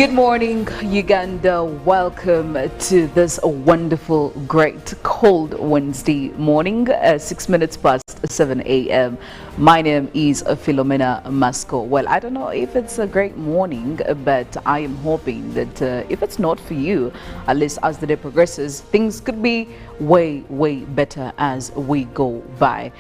Good morning, Uganda. Welcome to this wonderful, great, cold Wednesday morning, 6 minutes past 7 a.m. My name is Philomena Mastiko. Well, I don't know if it's a great morning, but I am hoping that if it's not for you, at least as the day progresses, things could be way better as we go by.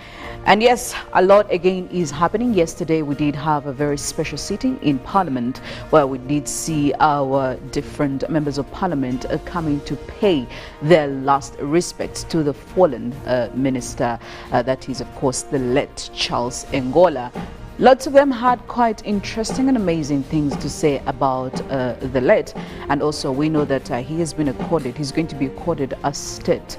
And yes, a lot again is happening. Yesterday we did have a very special sitting in Parliament where we did see our different members of Parliament coming to pay their last respects to the fallen minister, that is of course the late Charles Ngola. Lots of them had quite interesting and amazing things to say about the late, and also we know that he's going to be accorded a state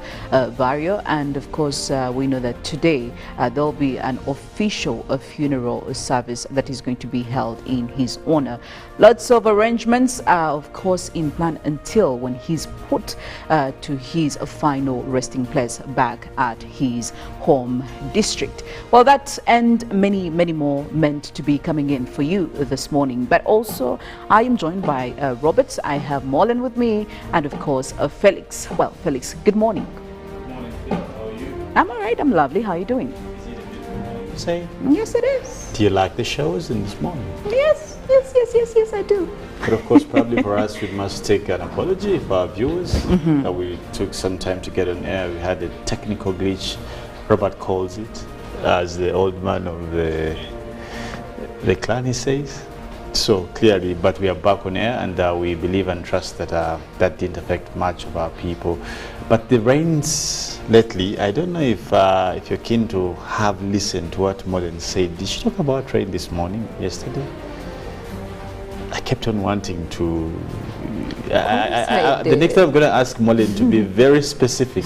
burial, and of course we know that today there'll be an official funeral service that is going to be held in his honor. Lots of arrangements are of course in plan until when he's put to his final resting place back at his home district. Well, that and many more meant to be coming in for you this morning, but also I am joined by Robert. I have Mollen with me, and of course Felix. Well, Felix, good morning. Good morning, Phil. How are you? I'm all right. I'm lovely. How are you doing? Is it a beautiful morning? Say. Yes, it is. Do you like the shows in this morning? Yes, I do. But of course, probably for us, we must take an apology for our viewers that we took some time to get on air. We had a technical glitch. Robert calls it as the old man of the clan, he says. So clearly, but we are back on air, and we believe and trust that that didn't affect much of our people. But the rains lately, I don't know if you're keen to have listened to what Mollen said. Did she talk about rain this morning, yesterday? I kept on wanting to. The next time I'm going to ask Mollen to be very specific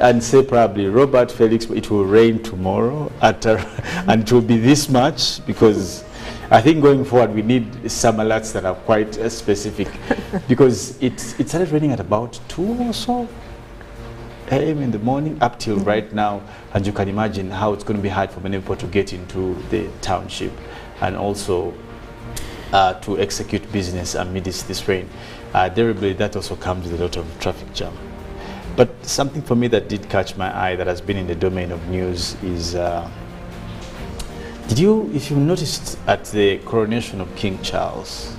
and say probably, Robert, Felix, it will rain tomorrow and it will be this much, because I think going forward we need some alerts that are quite specific, because it started raining at about 2 or so a.m. in the morning up till right now, and you can imagine how it's going to be hard for many people to get into the township and also to execute business amidst this rain. Deliberately, that also comes with a lot of traffic jam. But something for me that did catch my eye that has been in the domain of news is, if you noticed at the coronation of King Charles,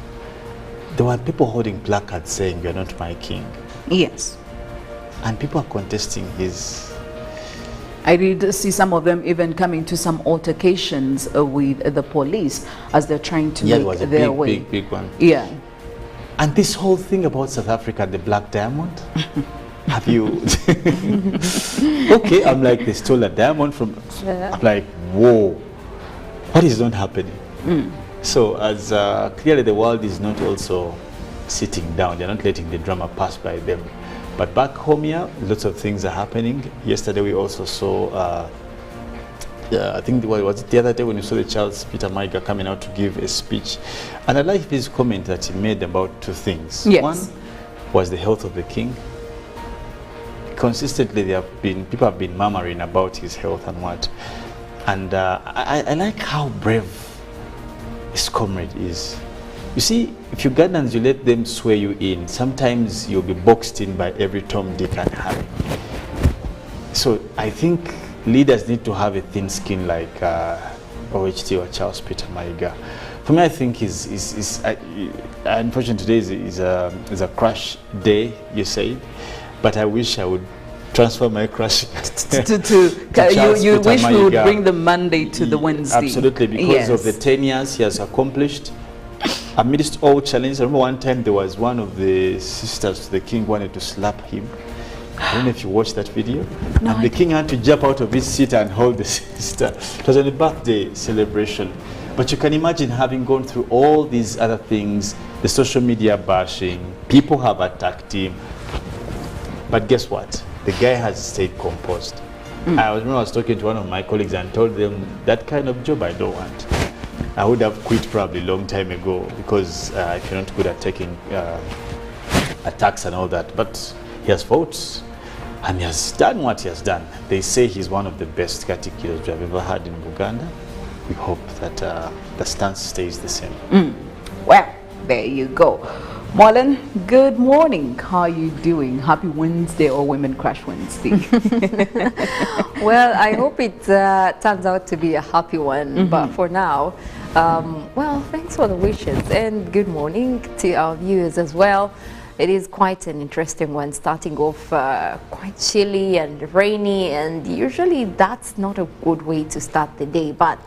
there were people holding placards saying, "You're not my king." Yes. And people are contesting his... I did see some of them even coming to some altercations with the police as they're trying to make their way. Big one. Yeah. And this whole thing about South Africa, the Black Diamond, have you... Okay, I'm like, they stole a diamond from... I'm like, whoa, what is not happening? So as clearly the world is not also sitting down, they're not letting the drama pass by them. But back home here, lots of things are happening. Yesterday we also saw, I think was it the other day when you saw the Charles Peter Maiga coming out to give a speech. And I like his comment that he made about 2 things. Yes. One was the health of the king. Consistently people have been murmuring about his health and what. And I like how brave his comrade is. You see, if Ugandans, you let them swear you in, sometimes you'll be boxed in by every Tom, Dick and Harry. So I think leaders need to have a thin skin like OHT or Charles Peter Maiga. For me, I think unfortunately today is a crash day, you say, but I wish I would transfer my crash you wish we would bring the Monday to the Wednesday. Absolutely, because of the 10 years he has accomplished. Amidst all challenges, I remember one time there was one of the sisters to the king wanted to slap him. I don't know if you watched that video. No, and the king had to jump out of his seat and hold the sister. It was on a birthday celebration. But you can imagine having gone through all these other things, the social media bashing, people have attacked him. But guess what? The guy has stayed composed. I remember I was talking to one of my colleagues and told them that kind of job I don't want. I would have quit probably a long time ago, because if you're not good at taking attacks and all that. But he has fought and he has done what he has done. They say he's one of the best katikiros we have ever had in Uganda. We hope that the stance stays the same. Well, there you go. Mollen, good morning. How are you doing? Happy Wednesday or Women Crush Wednesday? Well, I hope it turns out to be a happy one. But for now, well, thanks for the wishes and good morning to our viewers as well. It is quite an interesting one, starting off quite chilly and rainy, and usually that's not a good way to start the day. But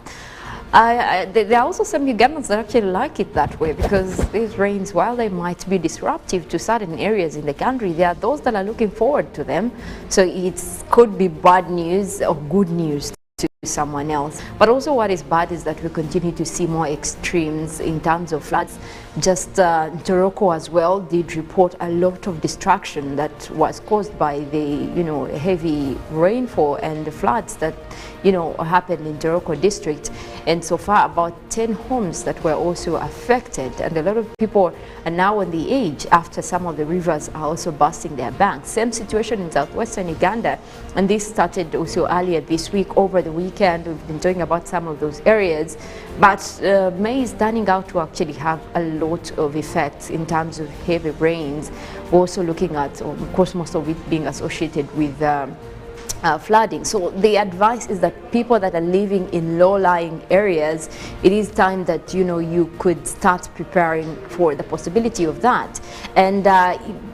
there are also some Ugandans that actually like it that way, because these rains, while they might be disruptive to certain areas in the country, there are those that are looking forward to them. So it could be bad news or good news to someone else. But also what is bad is that we continue to see more extremes in terms of floods. Just Nyonyintono as well did report a lot of destruction that was caused by the heavy rainfall and the floods that happened in Nyonyintono district. And so far about 10 homes that were also affected, and a lot of people are now on the edge after some of the rivers are also busting their banks. Same situation in southwestern Uganda, and this started also earlier this week. Over the weekend we've been talking about some of those areas, but May is turning out to actually have a lot of effects in terms of heavy rains. We're also looking at, of course, most of it being associated with flooding. So the advice is that people that are living in low-lying areas, it is time that you could start preparing for the possibility of that. And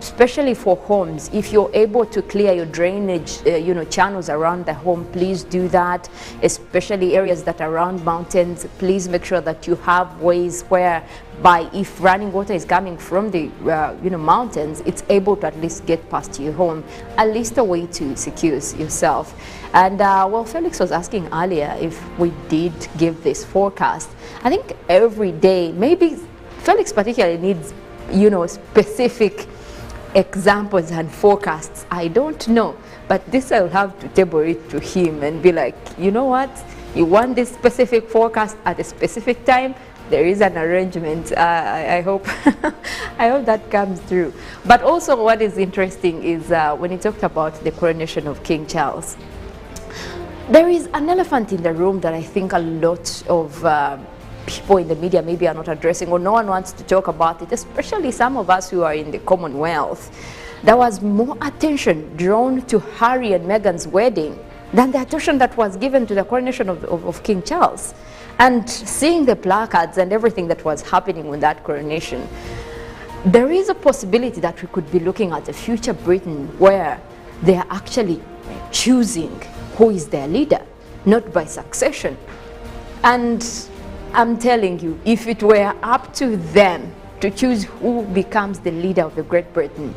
especially for homes, if you're able to clear your drainage channels around the home, please do that. Especially areas that are around mountains, please make sure that you have ways where if running water is coming from the mountains, it's able to at least get past your home, at least a way to secure yourself. And well, Felix was asking earlier if we did give this forecast. I think every day, maybe Felix particularly needs specific examples and forecasts. I don't know, but this I'll have to table it to him and be like, you know what, you want this specific forecast at a specific time, there is an arrangement. I hope I hope that comes through. But also what is interesting is when he talked about the coronation of King Charles, there is an elephant in the room that I think a lot of people in the media maybe are not addressing, or no one wants to talk about it, especially some of us who are in the Commonwealth. There was more attention drawn to Harry and Meghan's wedding than the attention that was given to the coronation of King Charles. And seeing the placards and everything that was happening with that coronation, there is a possibility that we could be looking at a future Britain where they are actually choosing who is their leader, not by succession. And I'm telling you, if it were up to them to choose who becomes the leader of the Great Britain,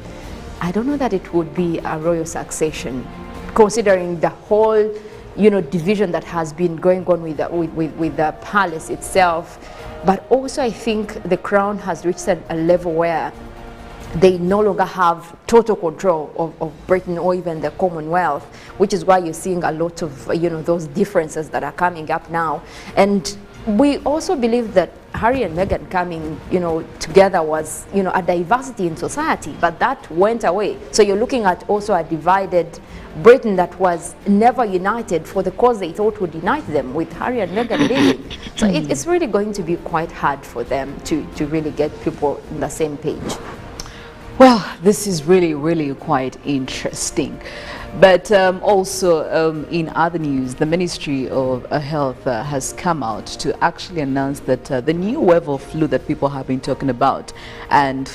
I don't know that it would be a royal succession, considering the whole division that has been going on with the palace itself. But also I think the crown has reached a level where they no longer have total control of Britain or even the Commonwealth, which is why you're seeing a lot of those differences that are coming up now. And we also believe that Harry and Meghan coming together was a diversity in society, but that went away. So you're looking at also a divided Britain that was never united for the cause they thought would unite them, with Harry and Meghan leading. So it's really going to be quite hard for them to really get people on the same page. Well, this is really quite interesting. But also in other news, the Ministry of Health has come out to actually announce that the new wave of flu that people have been talking about and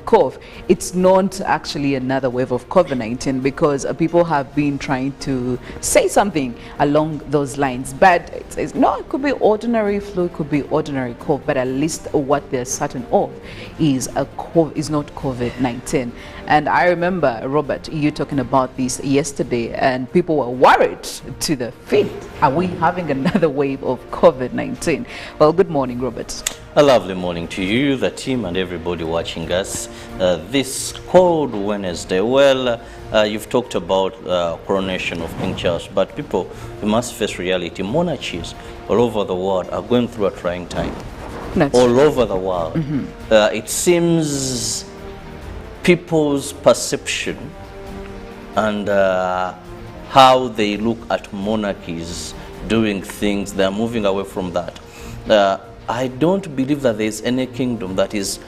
cough, it's not actually another wave of COVID-19, because people have been trying to say something along those lines. But it says, no, it could be ordinary flu, it could be ordinary cough, but at least what they're certain of is not COVID-19. And I remember, Robert, you talking about this yesterday, and people were worried to the feet. Are we having another wave of COVID-19? Well, good morning, Robert. A lovely morning to you, the team, and everybody watching us this cold Wednesday. Well, you've talked about coronation of King Charles, but people, we must face reality. Monarchies all over the world are going through a trying time. All over the world. It seems people's perception and how they look at monarchies doing things, they're moving away from that. I don't believe that there is any kingdom that is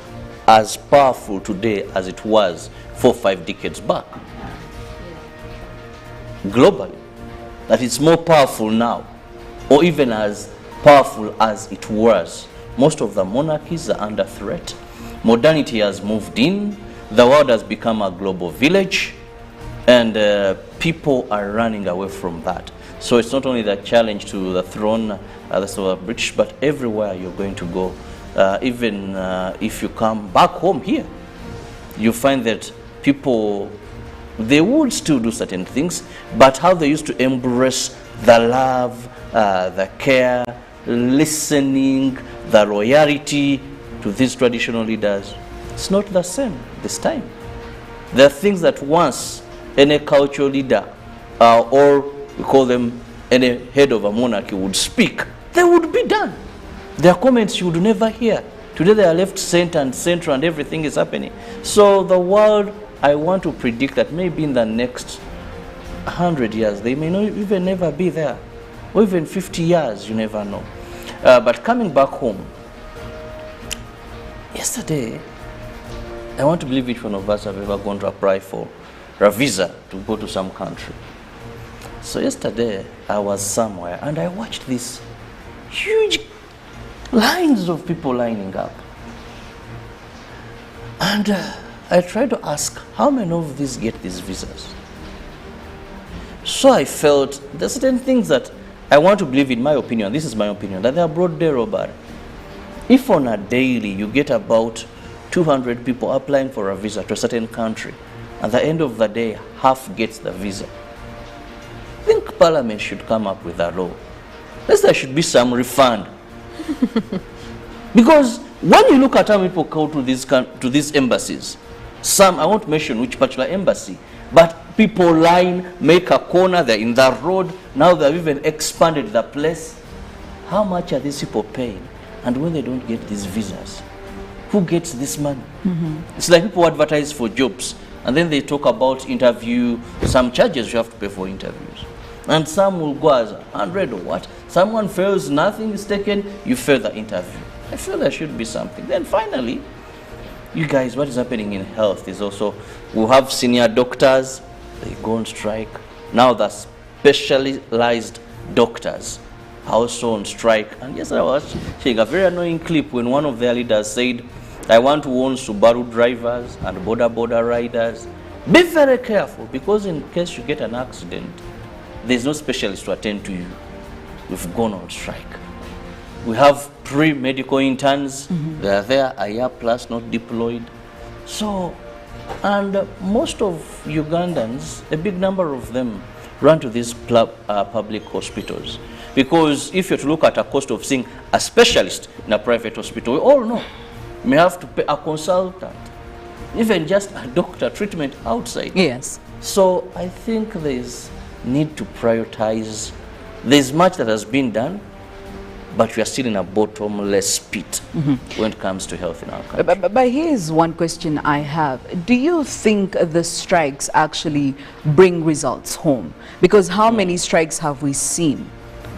as powerful today as it was 4 or 5 decades back. Globally, that it's more powerful now, or even as powerful as it was. Most of the monarchies are under threat. Modernity has moved in. The world has become a global village, and people are running away from that. So it's not only the challenge to the throne, that's the British, but everywhere you're going to go, even if you come back home here, you find that people, they would still do certain things, but how they used to embrace the love, the care, listening, the loyalty to these traditional leaders, it's not the same this time. There are things that once any cultural leader, or we call them any head of a monarchy, would speak, they would be done. Their comments you would never hear. Today they are left center and center and everything is happening. So the world, I want to predict that maybe in the next 100 years, they may not even never be there. Or even 50 years, you never know. But coming back home, yesterday, I want to believe each one of us have ever gone to apply for a visa to go to some country. So yesterday, I was somewhere and I watched these huge lines of people lining up. And I tried to ask, how many of these get these visas? So I felt there's certain things that I want to believe, in my opinion, this is my opinion, that they are broad day robbery. If on a daily you get about 200 people applying for a visa to a certain country, at the end of the day, half gets the visa, I think Parliament should come up with a law. There should be some refund. Because when you look at how people go to these embassies, some, I won't mention which particular embassy, but people line, make a corner, they're in the road, now they've even expanded the place. How much are these people paying? And when they don't get these visas, who gets this money? It's like people advertise for jobs, and then they talk about interview, some charges you have to pay for interviews. And some will go as 100 or what. Someone fails, nothing is taken, you fail the interview. I feel there should be something. Then finally, you guys, what is happening in health is also, we'll have senior doctors, they go on strike. Now the specialized doctors are also on strike. And yesterday I was seeing a very annoying clip when one of their leaders said, I want to warn Subaru drivers and border riders, be very careful, because in case you get an accident, there's no specialist to attend to you. We've gone on strike. We have pre-medical interns, they are there a year plus, not deployed. So, and most of Ugandans, a big number of them run to these public hospitals. Because if you're to look at a cost of seeing a specialist in a private hospital, we all know you may have to pay a consultant, even just a doctor treatment outside. Yes. So I think there's need to prioritize. There's much that has been done, but we are still in a bottomless pit when it comes to health in our country. But here's one question I have. Do you think the strikes actually bring results home? Because how many strikes have we seen?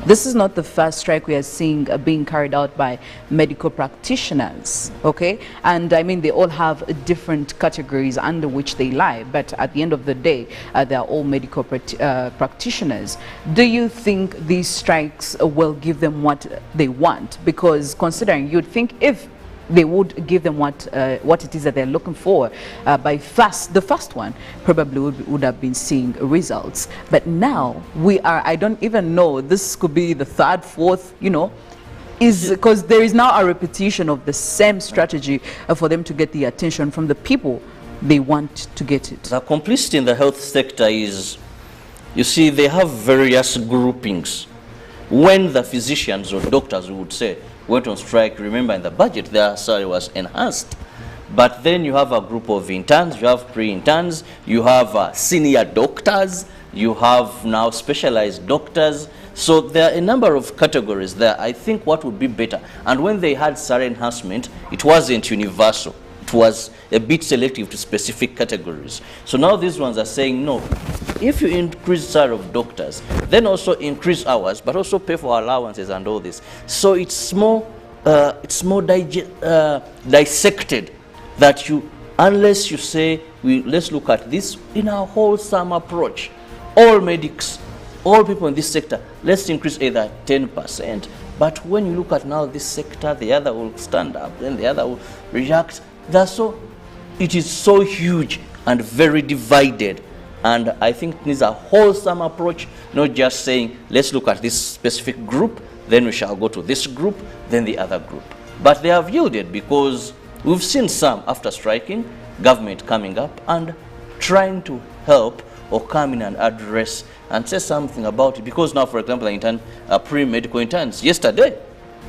This is not the first strike we are seeing being carried out by medical practitioners, okay? And I mean, they all have different categories under which they lie, but at the end of the day, they are all medical practitioners. Do you think these strikes will give them what they want? Because considering, you'd think if they would give them what it is that they're looking for, the first one probably would have been seeing results. But now we are, I don't even know, this could be the third, fourth, you know, is because there is now a repetition of the same strategy for them to get the attention from the people they want to get it. The complicity in the health sector is, you see, they have various groupings. When the physicians or doctors would say, went on strike, remember in the budget their salary was enhanced. But then you have a group of interns, you have pre-interns, you have senior doctors, you have now specialized doctors. So there are a number of categories there. I think what would be better, and when they had salary enhancement, it wasn't universal. It was a bit selective to specific categories. So now these ones are saying, no, if you increase salary of doctors, then also increase hours, but also pay for allowances and all this. So it's more dissected that unless you say, let's look at this in a wholesome approach, all medics, all people in this sector, let's increase either 10%. But when you look at now this sector, the other will stand up, then the other will react. It is so huge and very divided. And I think it needs a wholesome approach, not just saying, let's look at this specific group, then we shall go to this group, then the other group. But they have yielded, because we've seen some, after striking, government coming up and trying to help or come in and address and say something about it. Because now, for example, pre-medical interns, yesterday,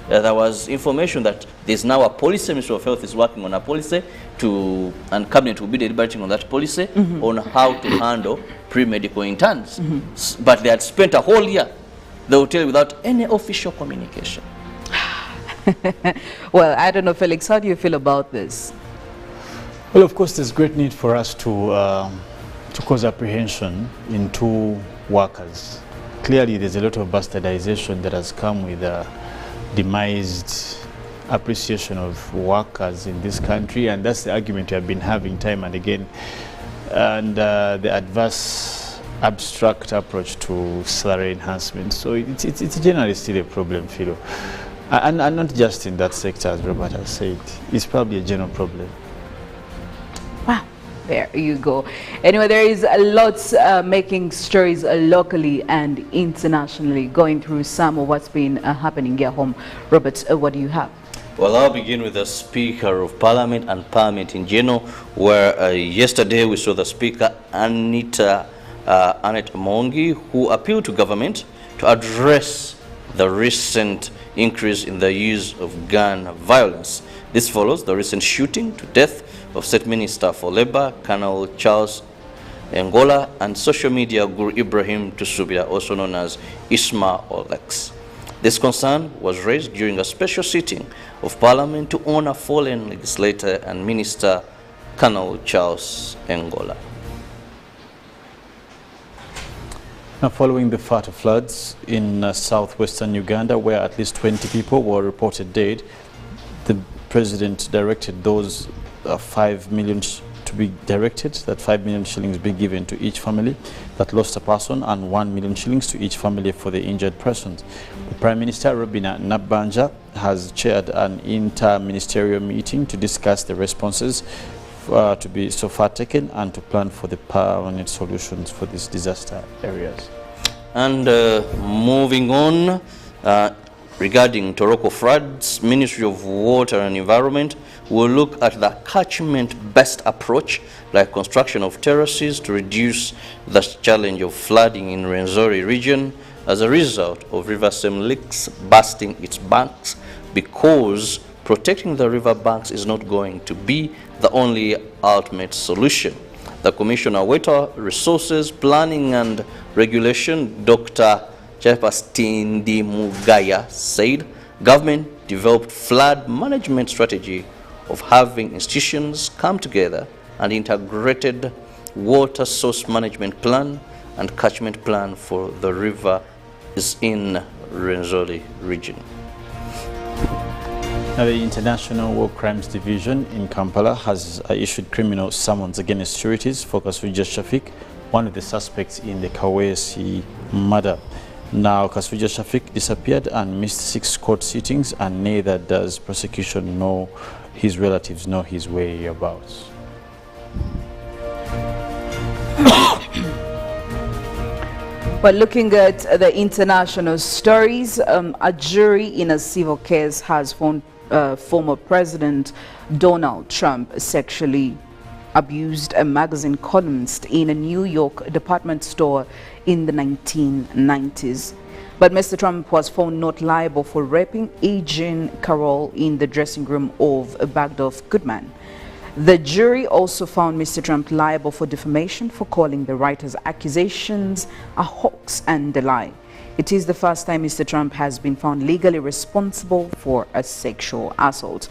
there was information that there's now a policy, Ministry of Health is working on a policy and Cabinet will be deliberating on that policy on how to handle pre-medical interns. But they had spent a whole year, they will tell you, without any official communication. Well, I don't know, Felix, how do you feel about this? Well, of course, there's great need for us to cause apprehension into workers. Clearly, there's a lot of bastardization that has come with demised appreciation of workers in this country, and that's the argument we have been having time and again. And the adverse, abstract approach to salary enhancement. So it's generally still a problem, Philo. And not just in that sector, as Robert has said. It's probably a general problem. Wow, there you go. Anyway, there is lots making stories locally and internationally, going through some of what's been happening here home. Robert, what do you have? Well, I'll begin with the Speaker of Parliament and Parliament in general, where yesterday we saw the Speaker, Annette Mongi, who appealed to government to address the recent increase in the use of gun violence. This follows the recent shooting to death of State Minister for Labour, Colonel Charles Engola, and social media guru Ibrahim Tusubira, also known as Isma Olex. This concern was raised during a special sitting of Parliament to honor fallen legislator and Minister Colonel Charles Engola. Now, following the fatal floods in southwestern Uganda, where at least 20 people were reported dead, the president directed those 5 million to be directed, that 5 million shillings be given to each family that lost a person, and 1 million shillings to each family for the injured persons. The Prime Minister, Robina Nabanja, has chaired an inter-ministerial meeting to discuss the responses to be so far taken and to plan for the permanent solutions for these disaster areas. And moving on, regarding Toroko floods, Ministry of Water and Environment will look at the catchment-based approach, like construction of terraces to reduce the challenge of flooding in Rwenzori region as a result of River Sem Lakes bursting its banks, because protecting the river banks is not going to be the only ultimate solution. The Commissioner of Water Resources, Planning and Regulation, Dr. Chapastindi Mugaya, said government developed flood management strategy of having institutions come together and integrated water source management plan and catchment plan for the river is in Rwenzori region. Now, the International War Crimes Division in Kampala has issued criminal summons against sureties for Kaswija Shafik, one of the suspects in the Kawesi murder. Now, Kaswija Shafik disappeared and missed 6 court sittings, and neither does prosecution nor his relatives know his whereabouts. But looking at the international stories, a jury in a civil case has found former President Donald Trump sexually abused a magazine columnist in a New York department store in the 1990s. But Mr. Trump was found not liable for raping Agent Carroll in the dressing room of Baghdad Goodman. The jury also found Mr. Trump liable for defamation for calling the writer's accusations a hoax and a lie. It is the first time Mr. Trump has been found legally responsible for a sexual assault.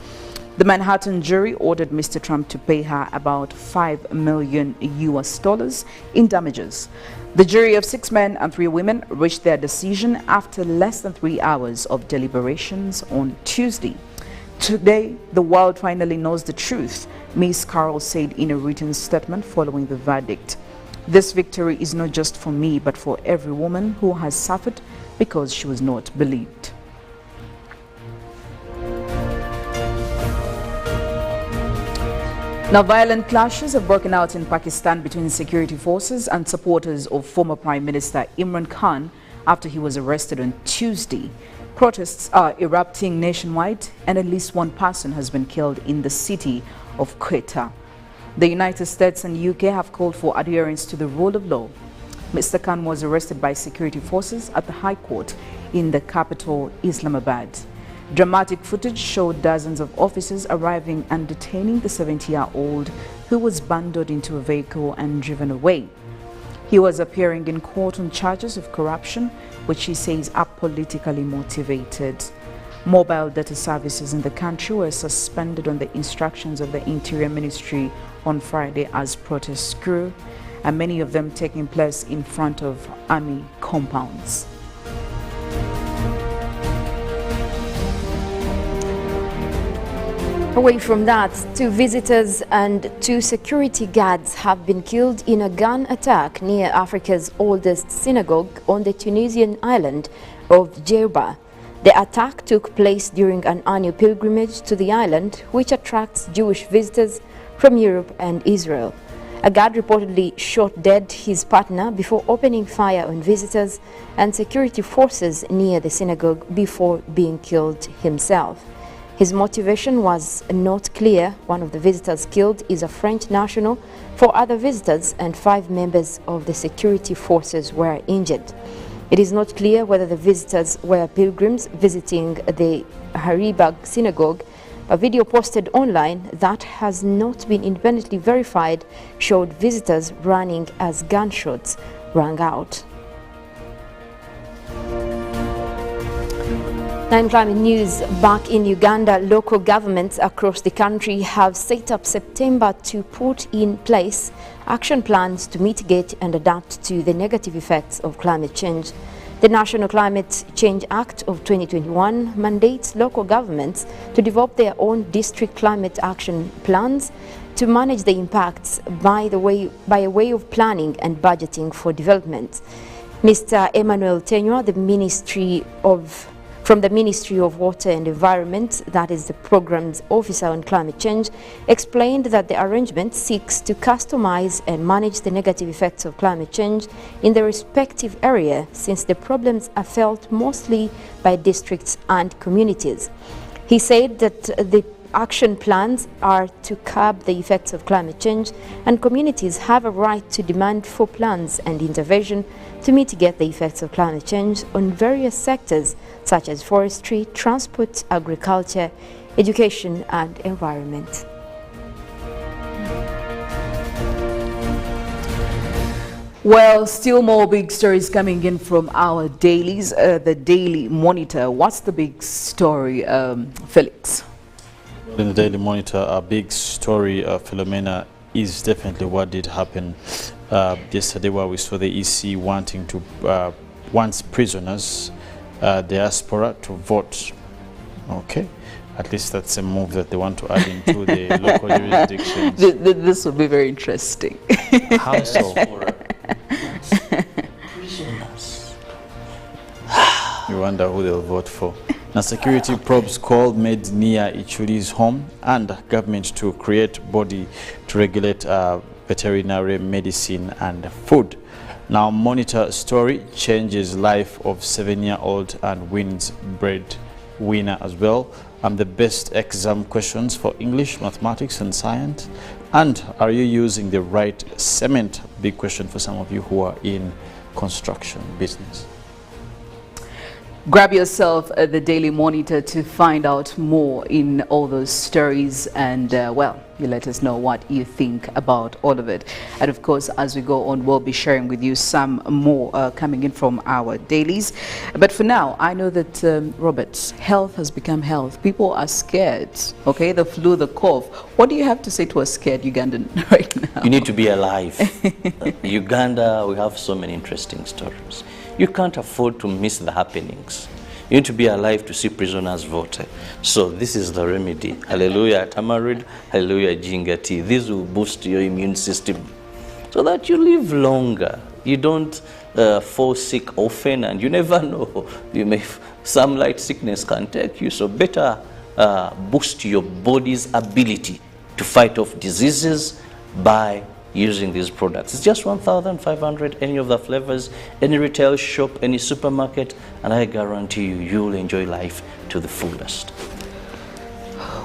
The Manhattan jury ordered Mr. Trump to pay her about $5 million in damages. The jury of 6 men and 3 women reached their decision after less than 3 hours of deliberations on Tuesday. Today, the world finally knows the truth, Ms. Carroll said in a written statement following the verdict. This victory is not just for me, but for every woman who has suffered because she was not believed. Now, violent clashes have broken out in Pakistan between security forces and supporters of former Prime Minister Imran Khan after he was arrested on Tuesday. Protests are erupting nationwide, and at least one person has been killed in the city of Quetta. The United States and UK have called for adherence to the rule of law. Mr. Khan was arrested by security forces at the High Court in the capital, Islamabad. Dramatic footage showed dozens of officers arriving and detaining the 70-year-old who was bundled into a vehicle and driven away. He was appearing in court on charges of corruption, which he says are politically motivated. Mobile data services in the country were suspended on the instructions of the Interior Ministry on Friday as protests grew, and many of them taking place in front of army compounds. Away from that, 2 visitors and 2 security guards have been killed in a gun attack near Africa's oldest synagogue on the Tunisian island of Djerba. The attack took place during an annual pilgrimage to the island, which attracts Jewish visitors from Europe and Israel. A guard reportedly shot dead his partner before opening fire on visitors and security forces near the synagogue before being killed himself. His motivation was not clear. One of the visitors killed is a French national. 4 other visitors and 5 members of the security forces were injured. It is not clear whether the visitors were pilgrims visiting the Haribag synagogue. A video posted online that has not been independently verified showed visitors running as gunshots rang out. Now in climate news, back in Uganda, local governments across the country have set up September to put in place action plans to mitigate and adapt to the negative effects of climate change. The National Climate Change Act of 2021 mandates local governments to develop their own district climate action plans to manage the impacts by a way of planning and budgeting for development. Mr. Emmanuel Tenywa, from the Ministry of Water and Environment, that is the Program's Officer on Climate Change, explained that the arrangement seeks to customize and manage the negative effects of climate change in the respective area, since the problems are felt mostly by districts and communities. He said that the action plans are to curb the effects of climate change, and communities have a right to demand for plans and intervention to mitigate the effects of climate change on various sectors such as forestry, transport, agriculture, education and environment. Well, still more big stories coming in from our dailies. The Daily Monitor. What's the big story, Felix? In the Daily Monitor, a big story, Philomena, is definitely what did happen yesterday, where we saw the EC wanting to want prisoners, diaspora, to vote. Okay, at least that's a move that they want to add into the local jurisdictions. This would be very interesting. How so? Prisoners. You wonder who they'll vote for. Now, security probes called made near Ichuli's home, and government to create body to regulate veterinary medicine and food. Now, Monitor story changes life of 7-year-old and wins breadwinner as well. The best exam questions for English, mathematics and science. And are you using the right cement? Big question for some of you who are in construction business. Grab yourself the Daily Monitor to find out more in all those stories, and well, you let us know what you think about all of it. And of course, as we go on, we'll be sharing with you some more coming in from our dailies. But for now, I know that Robert, health has become health. People are scared. Okay, the flu, the cough. What do you have to say to a scared Ugandan right now? You need to be alive. Uganda, we have so many interesting stories. You can't afford to miss the happenings. You need to be alive to see prisoners vote. So this is the remedy. Hallelujah, tamarind. Hallelujah, ginger tea. This will boost your immune system so that you live longer. You don't fall sick often, and you never know. Some light sickness can take you. So better boost your body's ability to fight off diseases by using these products. It's just 1,500, any of the flavors, any retail shop, any supermarket, and I guarantee you, you'll enjoy life to the fullest.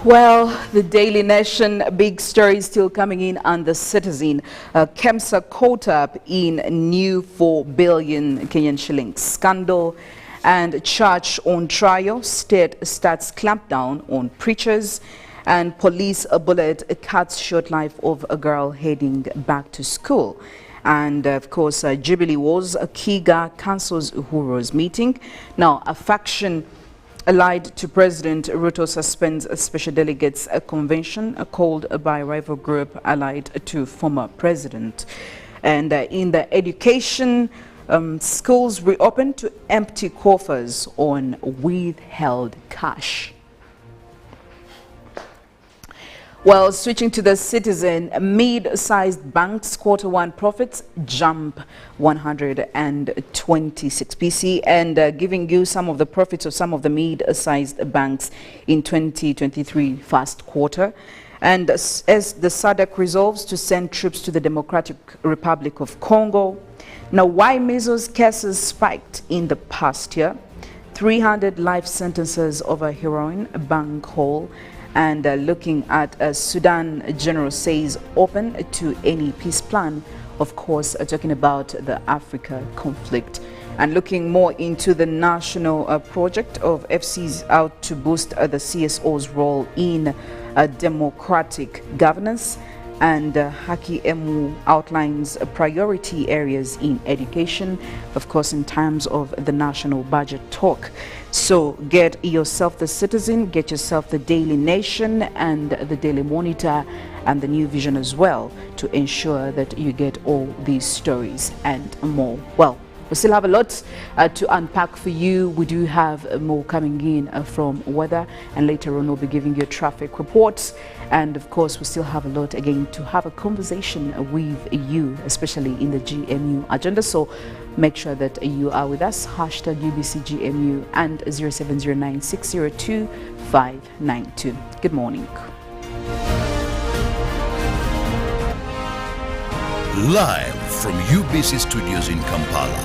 Well, the Daily Nation, big story still coming in on the Citizen. KEMSA caught up in new 4 billion Kenyan shillings scandal, and church on trial. State starts clampdown on preachers, and police bullet cuts short life of a girl heading back to school. And of course, Jubilee Wars, Kiga cancels Uhuru's meeting. Now, a faction allied to President Ruto suspends a special delegates convention called by rival group allied to former president. And in the education, schools reopen to empty coffers on withheld cash. Well, switching to the Citizen, mid-sized banks Q1 profits jump 126 PC, and giving you some of the profits of some of the mid-sized banks in 2023 first quarter. And as the SADC resolves to send troops to the Democratic Republic of Congo. Now, why measles cases spiked in the past year? 300 life sentences over heroin, bank haul. And looking at Sudan, General says open to any peace plan, of course, talking about the Africa conflict. And looking more into the national project of FCs out to boost the CSO's role in democratic governance. And Haki Emu outlines priority areas in education, of course, in terms of the national budget talk. So get yourself the Citizen, get yourself the Daily Nation and the Daily Monitor and the New Vision as well, to ensure that you get all these stories and more. Well, we still have a lot to unpack for you. We do have more coming in from weather, and later on we'll be giving you traffic reports. And of course, we still have a lot again to have a conversation with you, especially in the GMU agenda. So make sure that you are with us. Hashtag UBCGMU and 0709602592. Good morning. Live from UBC Studios in Kampala.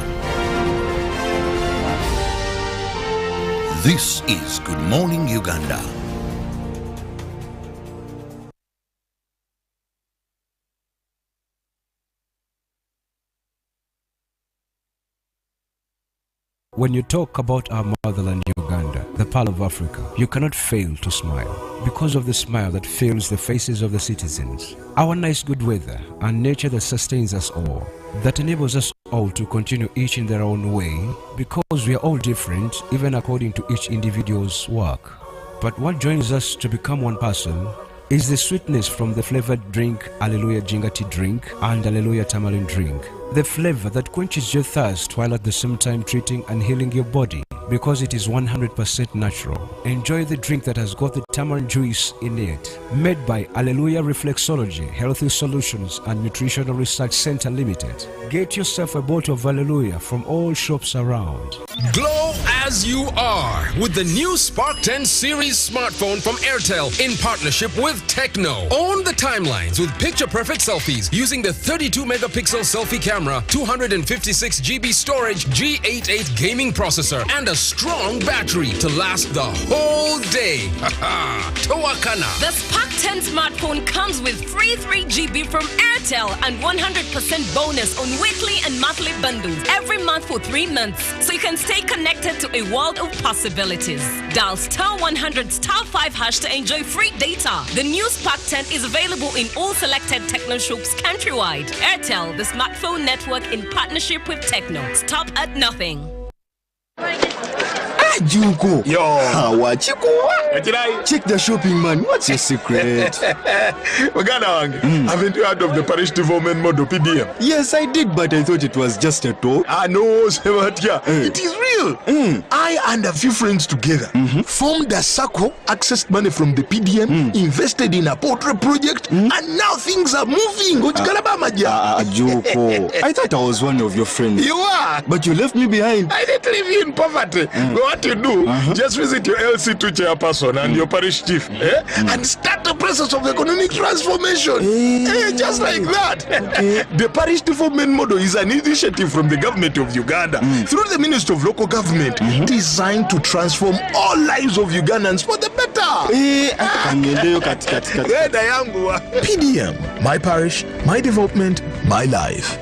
This is Good Morning Uganda. When you talk about our motherland Uganda, the pearl of Africa, you cannot fail to smile because of the smile that fills the faces of the citizens. Our nice good weather and nature that sustains us all, that enables us all to continue each in their own way, because we are all different even according to each individual's work. But what joins us to become one person is the sweetness from the flavored drink Hallelujah Ginger Tea drink and Hallelujah Tamarind drink. The flavor that quenches your thirst while at the same time treating and healing your body, because it is 100% natural. Enjoy the drink that has got the tamarind juice in it. Made by Hallelujah Reflexology, Healthy Solutions and Nutritional Research Center Limited. Get yourself a bottle of Hallelujah from all shops around. Glow as you are with the new Spark 10 series smartphone from Airtel in partnership with Tecno. Own the timelines with picture-perfect selfies using the 32-megapixel selfie camera, 256 GB storage, G88 gaming processor, and a strong battery to last the whole day. Tawakana. The Spark 10 smartphone comes with free 3 GB from Airtel and 100% bonus on weekly and monthly bundles every month for 3 months, so you can stay connected to a world of possibilities. Dial *100*5# to enjoy free data. The new Spark 10 is available in all selected Tecno shops countrywide. Airtel, the smartphone network in partnership with Tecno. Stop at nothing. Juko. Yo. Check the shopping, man. What's your secret? Haven't you heard of the parish development model PDM? Yes, I did, but I thought it was just a talk. No, it is real. I and a few friends together formed a circle, accessed money from the PDM, invested in a poultry project, and now things are moving. Juko, I thought I was one of your friends. You are. But you left me behind. I didn't leave you in poverty. What you do, just visit your LC2 chairperson and your parish chief and start the process of economic transformation. Just like that. The parish development model is an initiative from the government of Uganda through the Ministry of Local Government designed to transform all lives of Ugandans for the better. PDM, my parish, my development, my life.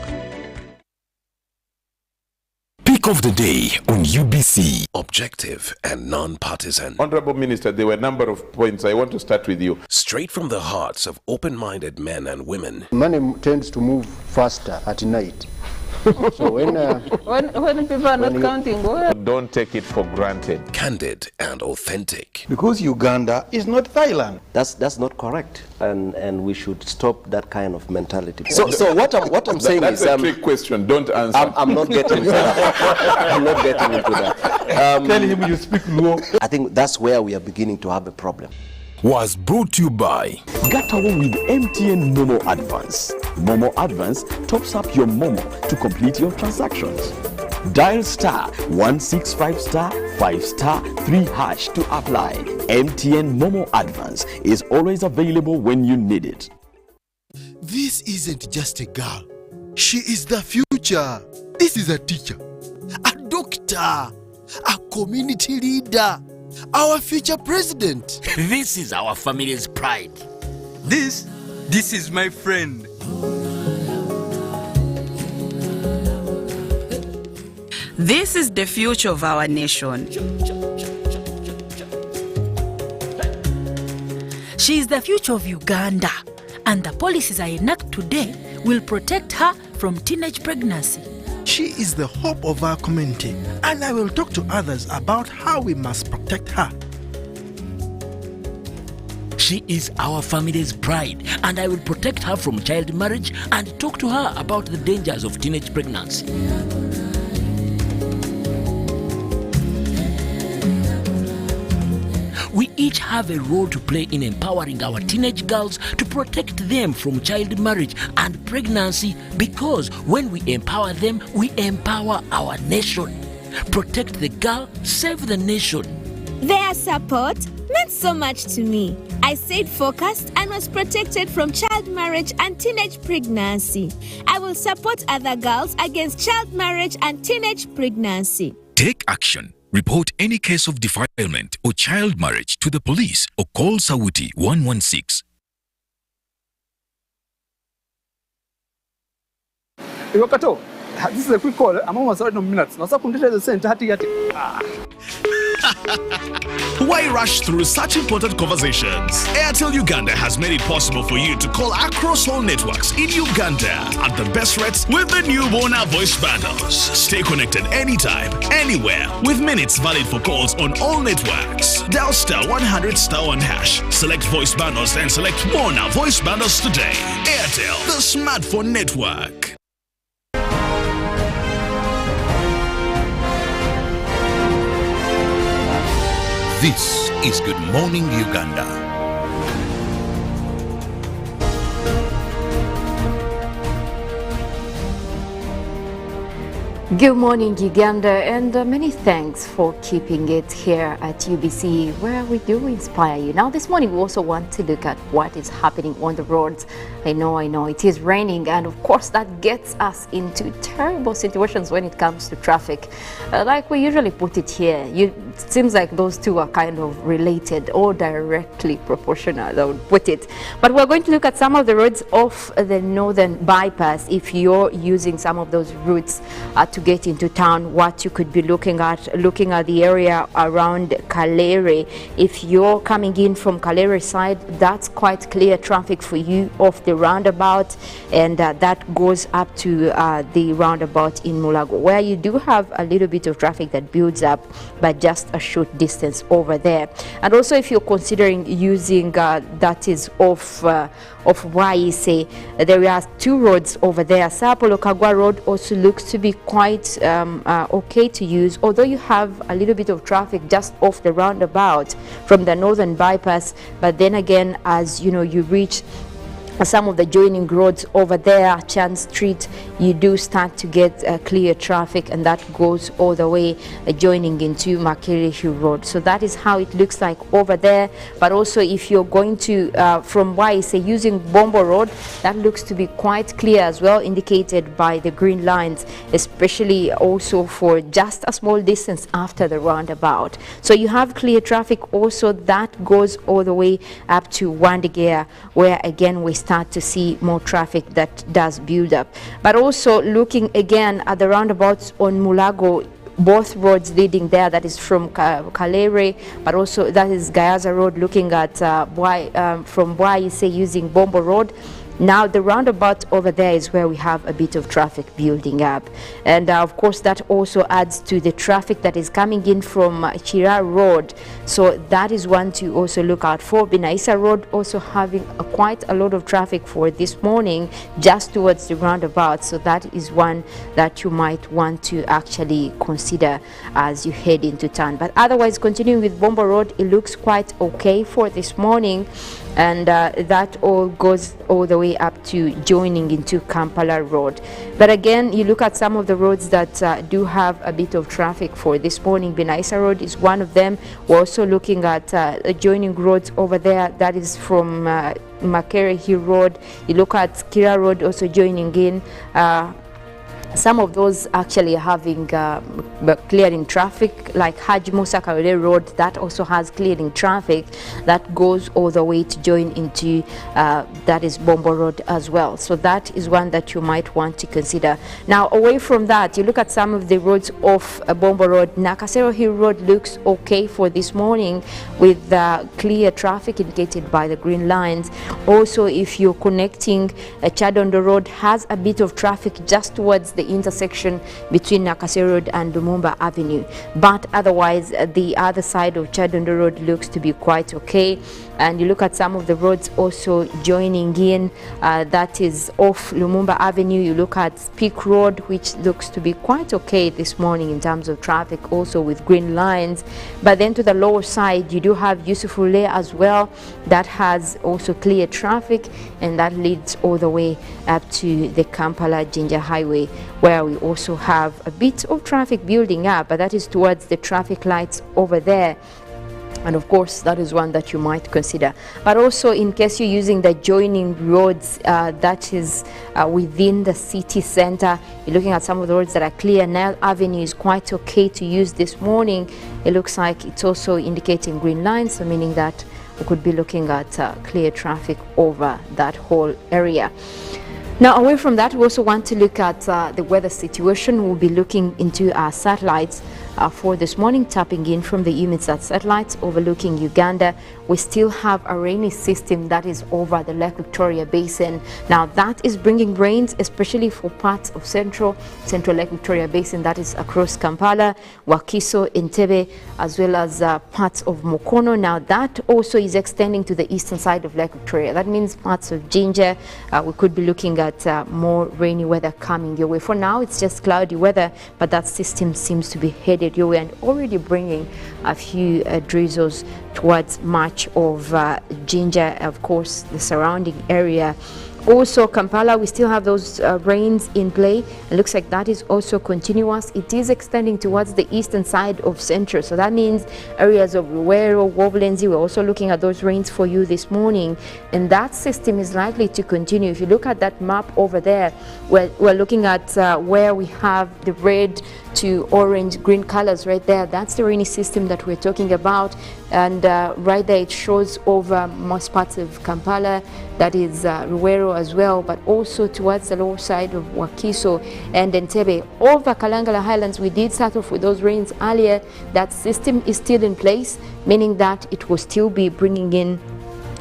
Pick of the day on UBC. Objective and non-partisan. Honorable Minister, there were a number of points. I want to start with you. Straight from the hearts of open-minded men and women. Money tends to move faster at night. So when people are not counting, don't take it for granted. Candid and authentic. Because Uganda is not Thailand. That's not correct, and we should stop that kind of mentality. So what I'm saying is that's a trick question. Don't answer. I'm not getting into that. I'm not getting into that. Tell him you speak low. I think that's where we are beginning to have a problem. Was brought to you by Gatawo with MTN Momo Advance. Momo Advance tops up your Momo to complete your transactions. Dial *165*5*3# to apply. MTN Momo Advance is always available when you need it. This isn't just a girl. She is the future. This is a teacher, a doctor, a community leader, our future president. This is our family's pride. This is my friend. This is the future of our nation. She is the future of Uganda, and the policies I enact today will protect her from teenage pregnancy. She is the hope of our community, and I will talk to others about how we must protect her. She is our family's pride, and I will protect her from child marriage and talk to her about the dangers of teenage pregnancy. We each have a role to play in empowering our teenage girls to protect them from child marriage and pregnancy, because when we empower them, we empower our nation. Protect the girl, save the nation. Their support meant so much to me. I stayed focused and was protected from child marriage and teenage pregnancy. I will support other girls against child marriage and teenage pregnancy. Take action. Report any case of defilement or child marriage to the police or call Sawuti 116. This is a quick call. I'm almost out of minutes. Now, the center. Why rush through such important conversations? Airtel Uganda has made it possible for you to call across all networks in Uganda at the best rates with the new Bona voice bundles. Stay connected anytime, anywhere, with minutes valid for calls on all networks. Dial *100*1#. Select voice bundles and select Bona voice bundles today. Airtel, the smartphone network. This is Good Morning Uganda. Good morning, Uganda, and many thanks for keeping it here at UBC, where we do inspire you. Now, this morning, we also want to look at what is happening on the roads. I know, it is raining, and of course, that gets us into terrible situations when it comes to traffic. Like we usually put it here, it seems like those two are kind of related or directly proportional, I would put it. But we're going to look at some of the roads off the northern bypass. If you're using some of those routes to get into town, what you could be looking at the area around Kalere. If you're coming in from Kalere side, that's quite clear traffic for you off the roundabout, and that goes up to the roundabout in Mulago, where you do have a little bit of traffic that builds up, but just just a short distance over there. And also if you're considering using that is off Waise, there are 2 roads over there. Sapolo Kagwa Road also looks to be quite okay to use, although you have a little bit of traffic just off the roundabout from the northern bypass. But then again, as you know, you reach some of the joining roads over there, Chan Street, you do start to get clear traffic, and that goes all the way joining into Makere Hill Road. So that is how it looks like over there. But also if you're going to from Waise using Bombo Road, that looks to be quite clear as well, indicated by the green lines, especially also for just a small distance after the roundabout. So you have clear traffic also that goes all the way up to Wandigea, where again we start to see more traffic that does build up. But also looking again at the roundabouts on Mulago, both roads leading there, that is from Kalere, but also that is Gayaza Road, looking at from Waise using Bombo Road. Now the roundabout over there is where we have a bit of traffic building up, and of course that also adds to the traffic that is coming in from Chira Road. So that is one to also look out for. Binaisa Road also having quite a lot of traffic for this morning just towards the roundabout, so that is one that you might want to actually consider as you head into town. But otherwise, continuing with Bombo Road, it looks quite okay for this morning, and that all goes all the way up to joining into Kampala Road. But again, you look at some of the roads that do have a bit of traffic for this morning. Binaisa Road is one of them. We're also looking at adjoining roads over there, that is from Makere Hill Road. You look at Kira Road also joining in. Some of those actually having clearing traffic, like Haji Musa Kawere Road, that also has clearing traffic that goes all the way to join into that is Bombo Road as well. So that is one that you might want to consider. Now away from that, you look at some of the roads off Bombo Road. Nakasero Hill Road looks okay for this morning with clear traffic indicated by the green lines. Also, if you're connecting Chadondo Road, has a bit of traffic just towards the intersection between Nakasero Road and Lumumba Avenue, but otherwise the other side of Chadondo Road looks to be quite okay. And you look at some of the roads also joining in, that is off Lumumba Avenue. You look at Peak Road, which looks to be quite okay this morning in terms of traffic, also with green lines. But then to the lower side, you do have Yusufule as well, that has also clear traffic, and that leads all the way up to the Kampala Jinja Highway, where we also have a bit of traffic building up, but that is towards the traffic lights over there. And of course, that is one that you might consider. But also, in case you're using the joining roads that is within the city center, you're looking at some of the roads that are clear. Nile Avenue is quite okay to use this morning. It looks like it's also indicating green lines, so meaning that we could be looking at clear traffic over that whole area. Now, away from that, we also want to look at the weather situation. We'll be looking into our satellites for this morning, tapping in from the EUMETSAT satellites overlooking Uganda. We still have a rainy system that is over the Lake Victoria Basin. Now, that is bringing rains, especially for parts of central Lake Victoria Basin, that is across Kampala, Wakiso, Entebbe, as well as parts of Mukono. Now, that also is extending to the eastern side of Lake Victoria. That means parts of Jinja, we could be looking at more rainy weather coming your way. For now, it's just cloudy weather, but that system seems to be headed your way and already bringing a few drizzles towards much of Jinja, of course, the surrounding area. Also, Kampala, we still have those rains in play. It looks like that is also continuous. It is extending towards the eastern side of Central. So that means areas of Luwero, Woblenzi, we're also looking at those rains for you this morning. And that system is likely to continue. If you look at that map over there, we're looking at where we have the red to orange, green colors right there. That's the rainy system that we're talking about. And right there, it shows over most parts of Kampala, that is Luwero as well, but also towards the lower side of Wakiso and Entebbe. Over Kalangala Highlands, we did start off with those rains earlier. That system is still in place, meaning that it will still be bringing in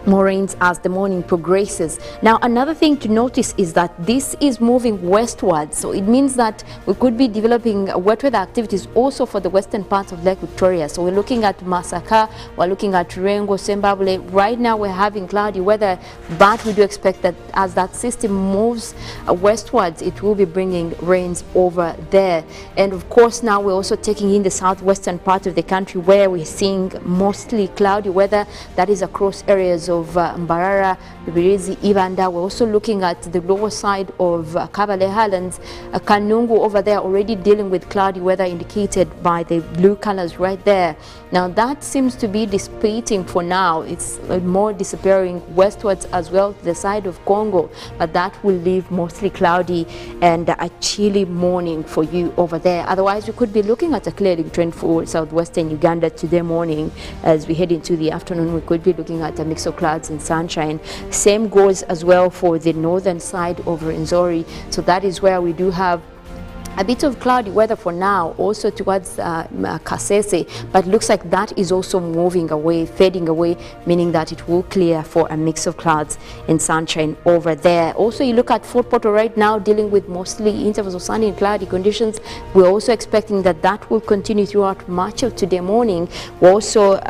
more rains as the morning progresses. Now, another thing to notice is that this is moving westwards, so it means that we could be developing wet weather activities also for the western parts of Lake Victoria. So we're looking at Masaka, we're looking at Rengo, Sembabule. Right now we're having cloudy weather, but we do expect that as that system moves westwards, it will be bringing rains over there. And of course, now we're also taking in the southwestern part of the country where we're seeing mostly cloudy weather. That is across areas of Mbarara, Birizi, Uganda. We're also looking at the lower side of Kabale Highlands, Kanungu over there, already dealing with cloudy weather indicated by the blue colors right there. Now that seems to be dissipating for now. It's more disappearing westwards as well to the side of Congo, but that will leave mostly cloudy and a chilly morning for you over there. Otherwise, we could be looking at a clearing trend for southwestern Uganda today morning. As we head into the afternoon, we could be looking at a mix of clouds and sunshine. Same goes as well for the northern side of Rwenzori. So that is where we do have a bit of cloudy weather for now, also towards Kasese, but looks like that is also moving away, fading away, meaning that it will clear for a mix of clouds and sunshine over there. Also, you look at Fort Portal right now, dealing with mostly intervals of sunny and cloudy conditions. We're also expecting that that will continue throughout much of today morning. We're also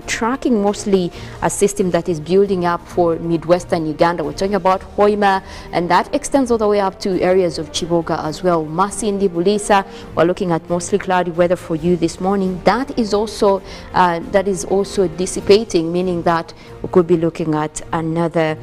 tracking mostly a system that is building up for midwestern Uganda. We're talking about Hoima, and that extends all the way up to areas of Chiboga as well. Masindi, Bulisa, we're looking at mostly cloudy weather for you this morning. That is also dissipating, meaning that we could be looking at another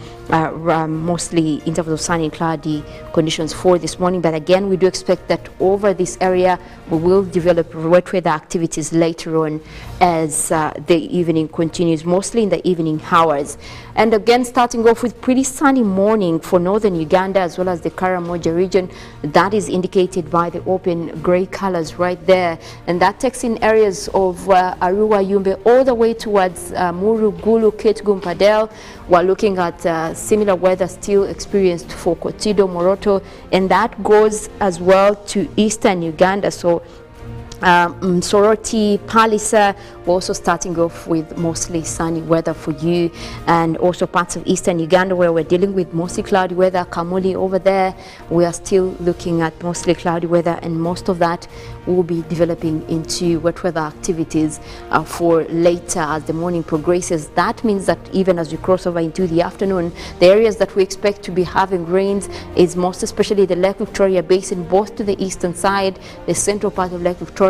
mostly intervals of sunny and cloudy conditions for this morning. But again, we do expect that over this area we will develop wet weather activities later on as the evening continues, mostly in the evening hours. And again, starting off with pretty sunny morning for northern Uganda as well as the Karamoja region. That is indicated by the open gray colors right there, and that takes in areas of Arua, Yumbe, all the way towards Muru, Gulu, Ketgum, Padel. We're looking at similar weather still experienced for Kotido, Moroto, and that goes as well to eastern Uganda. So Soroti, Palisa, we're also starting off with mostly sunny weather for you, and also parts of eastern Uganda where we're dealing with mostly cloudy weather. Kamuli over there, we are still looking at mostly cloudy weather, and most of that will be developing into wet weather activities for later as the morning progresses. That means that even as we cross over into the afternoon, the areas that we expect to be having rains is most especially the Lake Victoria Basin, both to the eastern side, the central part of Lake Victoria.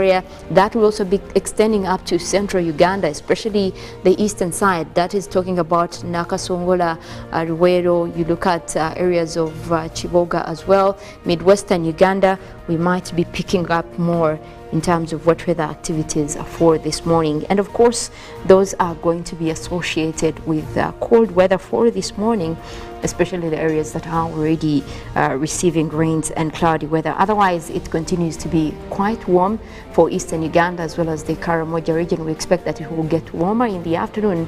That will also be extending up to central Uganda, especially the eastern side. That is talking about Nakasongola, Ruwero. You look at areas of Chiboga as well. Midwestern Uganda, we might be picking up more in terms of wet weather activities for this morning. And of course, those are going to be associated with cold weather for this morning, especially the areas that are already receiving rains and cloudy weather. Otherwise, it continues to be quite warm for eastern Uganda as well as the Karamoja region. We expect that it will get warmer in the afternoon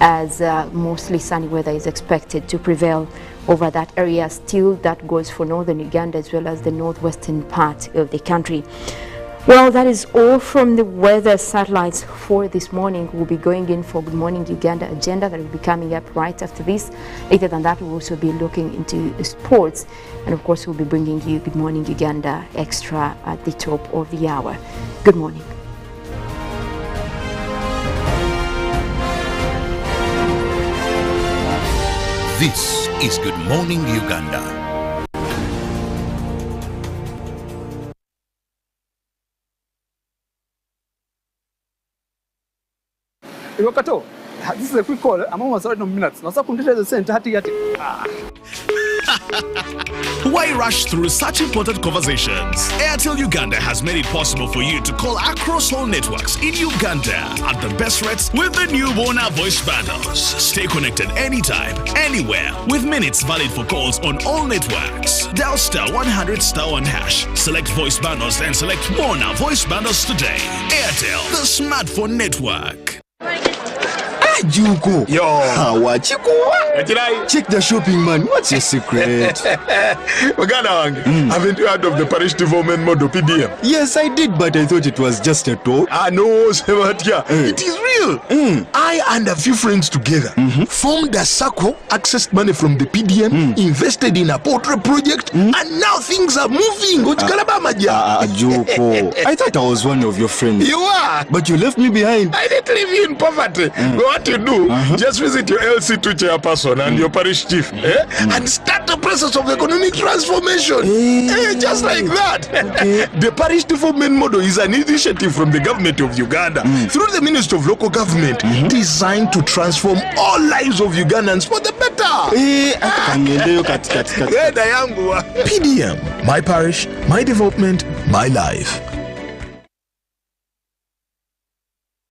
as mostly sunny weather is expected to prevail over that area. Still, that goes for northern Uganda as well as the northwestern part of the country. Well, that is all from the weather satellites for this morning. We'll be going in for Good Morning Uganda agenda that will be coming up right after this. Later than that, we'll also be looking into sports. And of course, we'll be bringing you Good Morning Uganda Extra at the top of the hour. Good morning. This is Good Morning Uganda. Wakato, this is a quick call. I'm almost out of minutes. Now, so the center. Why rush through such important conversations? Airtel Uganda has made it possible for you to call across all networks in Uganda at the best rates with the new Bona voice bundles. Stay connected anytime, anywhere, with minutes valid for calls on all networks. Dial *100*1#. Select voice bundles and select Bona voice bundles today. Airtel, the smartphone network. Juko. Yo. Chikuwa. Check the shopping, man. What's your secret? Haven't you heard of the parish development model PDM? Yes, I did, but I thought it was just a talk. No, Sebatia. It is real. real. I and a few friends together formed a circle, accessed money from the PDM, invested in a poultry project, and now things are moving. Joko, I thought I was one of your friends. You are. But you left me behind. I didn't leave you in poverty. What you do, just visit your LC2 chairperson and your parish chief, and start the process of economic transformation. Just like that. The parish development model is an initiative from the government of Uganda through the Ministry of Local Government designed to transform all lives of Ugandans for the better. PDM, my parish, my development, my life.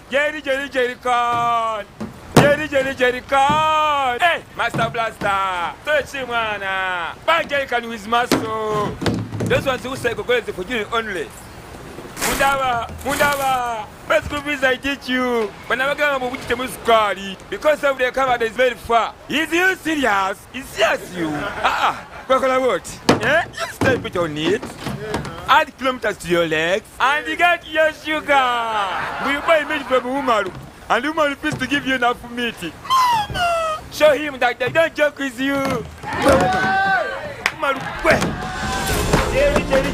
Jerry con. Jerry con. Hey, Master Blaster. Touch him, man. Bang Jerry con with muscle. Those ones who say go for you only. Mundava. Best group is I teach you. When I go with the muscari, because of the cover that is very far. Is you serious? It's just you. What? Yeah? You stay put on it. Add kilometers to your legs. And you get your sugar. We buy meat from Umaru. And Umaru refuse to give you enough meat. Mama! Show him that they don't joke with you. Umaru,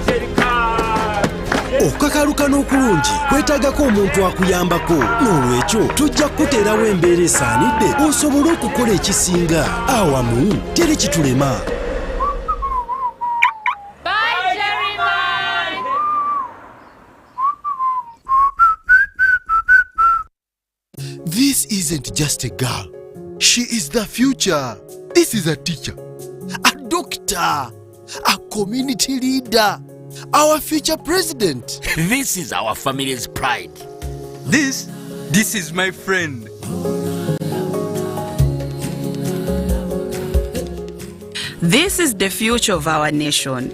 Jerry car. Okukakaluka n'okulungi kwetaagako omuntu akuyambako n'olwekyo tujja kukuteerawo embeera esaanidde osobole okukola ekisinga awamu teri kitulema. This isn't just a girl. She is the future. This is a teacher, a doctor, a community leader, our future president. This is our family's pride. This is my friend. This is the future of our nation.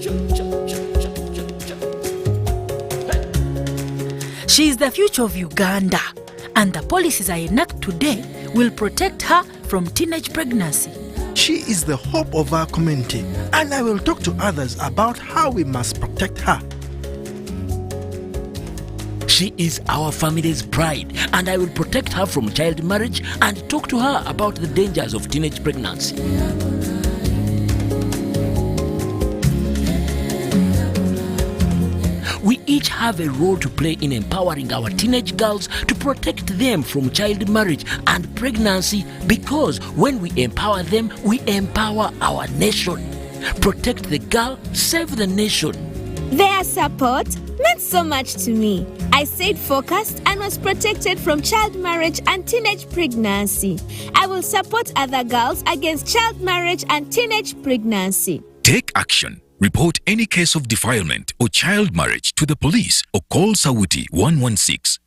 She is the future of Uganda, and the policies I enact today will protect her from teenage pregnancy. She is the hope of our community, and I will talk to others about how we must protect her. She is our family's pride, and I will protect her from child marriage and talk to her about the dangers of teenage pregnancy. We each have a role to play in empowering our teenage girls to protect them from child marriage and pregnancy, because when we empower them, we empower our nation. Protect the girl, save the nation. Their support meant so much to me. I stayed focused and was protected from child marriage and teenage pregnancy. I will support other girls against child marriage and teenage pregnancy. Take action. Report any case of defilement or child marriage to the police or call Sauti 116.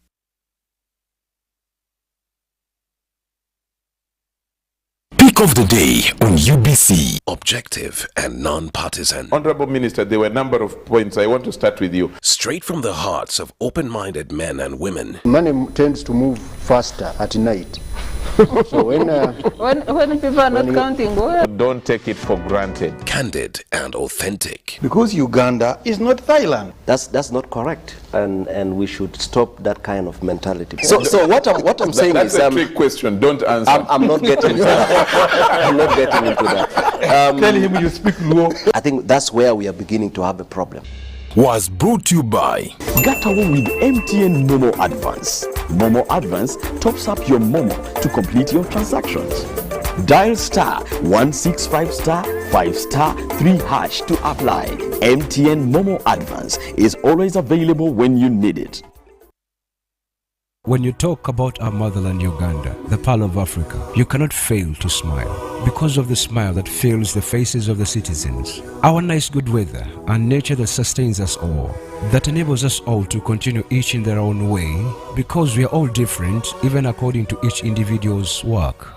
Pick of the day on UBC. Objective and non-partisan. Honorable Minister, there were a number of points. I want to start with you. Straight from the hearts of open-minded men and women. Money tends to move faster at night. So when people are not counting, don't take it for granted. Candid and authentic. Because Uganda is not Thailand. That's not correct, and we should stop that kind of mentality. So what I'm saying that's is a trick question. Don't answer. I'm not getting into that. I'm not getting into that. Tell him you speak low. I think that's where we are beginning to have a problem. Was brought to you by Gatawo with MTN Momo Advance. Momo Advance tops up your Momo to complete your transactions. Dial star 165 star 5 star 3 hash to apply. MTN Momo Advance is always available when you need it. When you talk about our motherland Uganda, the pearl of Africa, you cannot fail to smile because of the smile that fills the faces of the citizens. Our nice good weather and nature that sustains us all, that enables us all to continue each in their own way, because we are all different even according to each individual's work.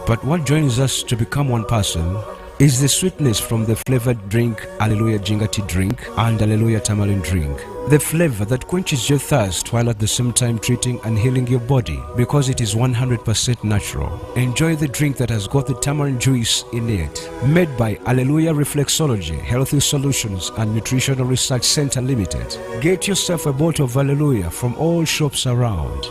But what joins us to become one person is the sweetness from the flavored drink Alleluia Jingati drink and Alleluia Tamarind drink. The flavor that quenches your thirst while at the same time treating and healing your body, because it is 100% natural. Enjoy the drink that has got the tamarind juice in it. Made by Alleluia Reflexology, Healthy Solutions and Nutritional Research Center Limited. Get yourself a bottle of Alleluia from all shops around.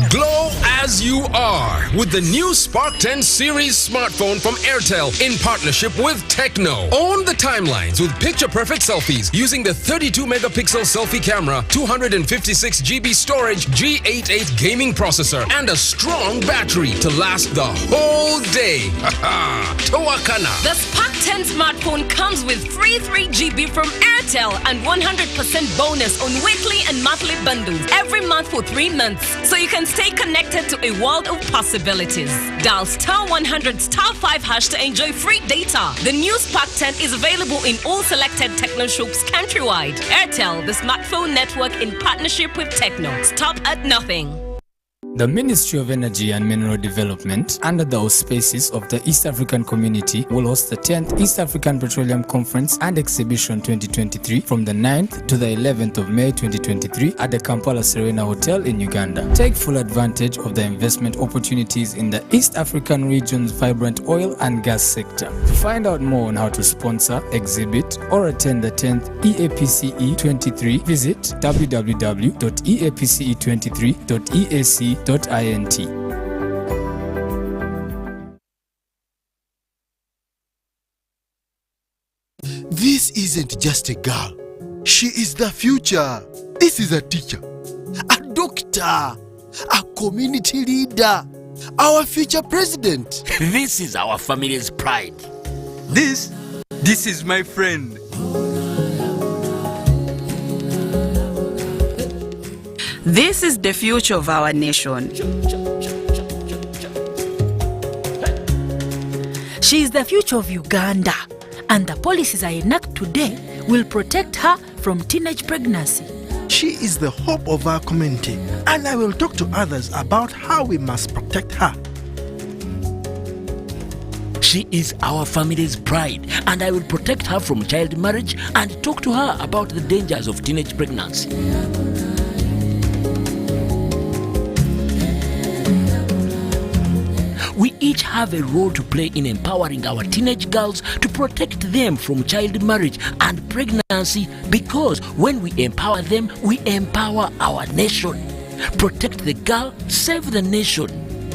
Glow as you are with the new Spark 10 series smartphone from Airtel in partnership with Tecno. Own the timelines with picture-perfect selfies using the 32-megapixel selfie camera, 256 GB storage, G88 gaming processor, and a strong battery to last the whole day. Towakana. The Spark 10 smartphone comes with free 3 GB from Airtel and 100% bonus on weekly and monthly bundles every month for 3 months, so you can stay connected to a world of possibilities. Dial *100*5# to enjoy free data. The new Spark 10 is available in all selected Tecno shops countrywide. Airtel, the smartphone network in partnership with Tecno. Stop at nothing. The Ministry of Energy and Mineral Development, under the auspices of the East African Community, will host the 10th East African Petroleum Conference and Exhibition 2023 from the 9th to the 11th of May 2023 at the Kampala Serena Hotel in Uganda. Take full advantage of the investment opportunities in the East African region's vibrant oil and gas sector. To find out more on how to sponsor, exhibit, or attend the 10th EAPCE 23, visit www.eapce23.eac.int. This isn't just a girl. She is the future. This is a teacher, a doctor, a community leader, our future president. This is our family's pride. This is my friend. This is the future of our nation. She is the future of Uganda, and the policies I enact today will protect her from teenage pregnancy. She is the hope of our community, and I will talk to others about how we must protect her. She is our family's pride, and I will protect her from child marriage and talk to her about the dangers of teenage pregnancy. We each have a role to play in empowering our teenage girls to protect them from child marriage and pregnancy, because when we empower them, we empower our nation. Protect the girl, save the nation.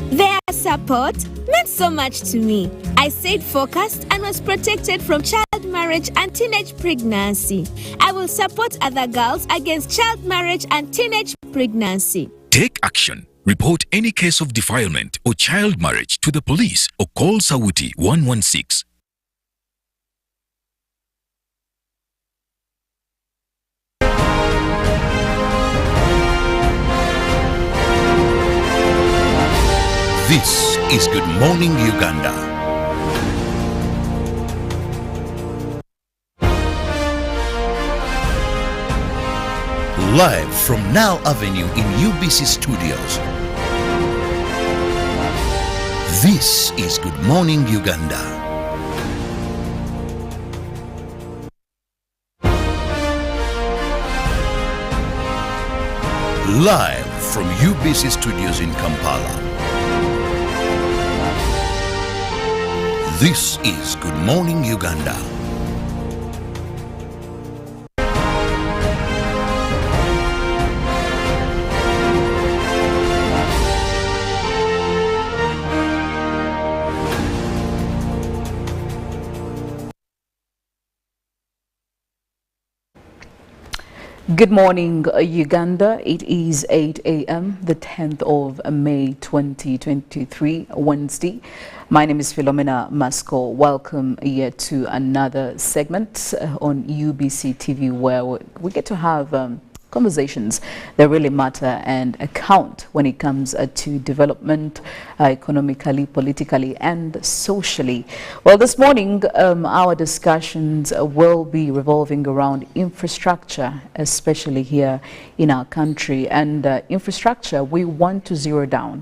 Their support meant so much to me. I stayed focused and was protected from child marriage and teenage pregnancy. I will support other girls against child marriage and teenage pregnancy. Take action. Report any case of defilement or child marriage to the police or call Sawuti 116. This is Good Morning Uganda. Live from Now Avenue in UBC Studios. This is Good Morning Uganda. Live from UBC Studios in Kampala. This is Good Morning Uganda. Good morning, Uganda. It is 8 a.m., the 10th of May 2023, Wednesday. My name is Philomena Mastiko. Welcome here to another segment on UBC TV, where we get to have conversations that really matter and account when it comes to development, economically, politically, and socially. Well, this morning, our discussions will be revolving around infrastructure, especially here in our country. And infrastructure, we want to zero down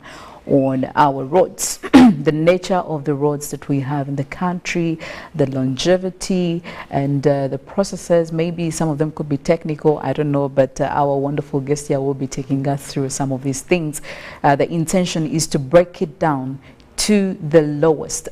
on our roads, the nature of the roads that we have in the country, the longevity and the processes. Maybe some of them could be technical, I don't know, but our wonderful guest here will be taking us through some of these things. The intention is to break it down to the lowest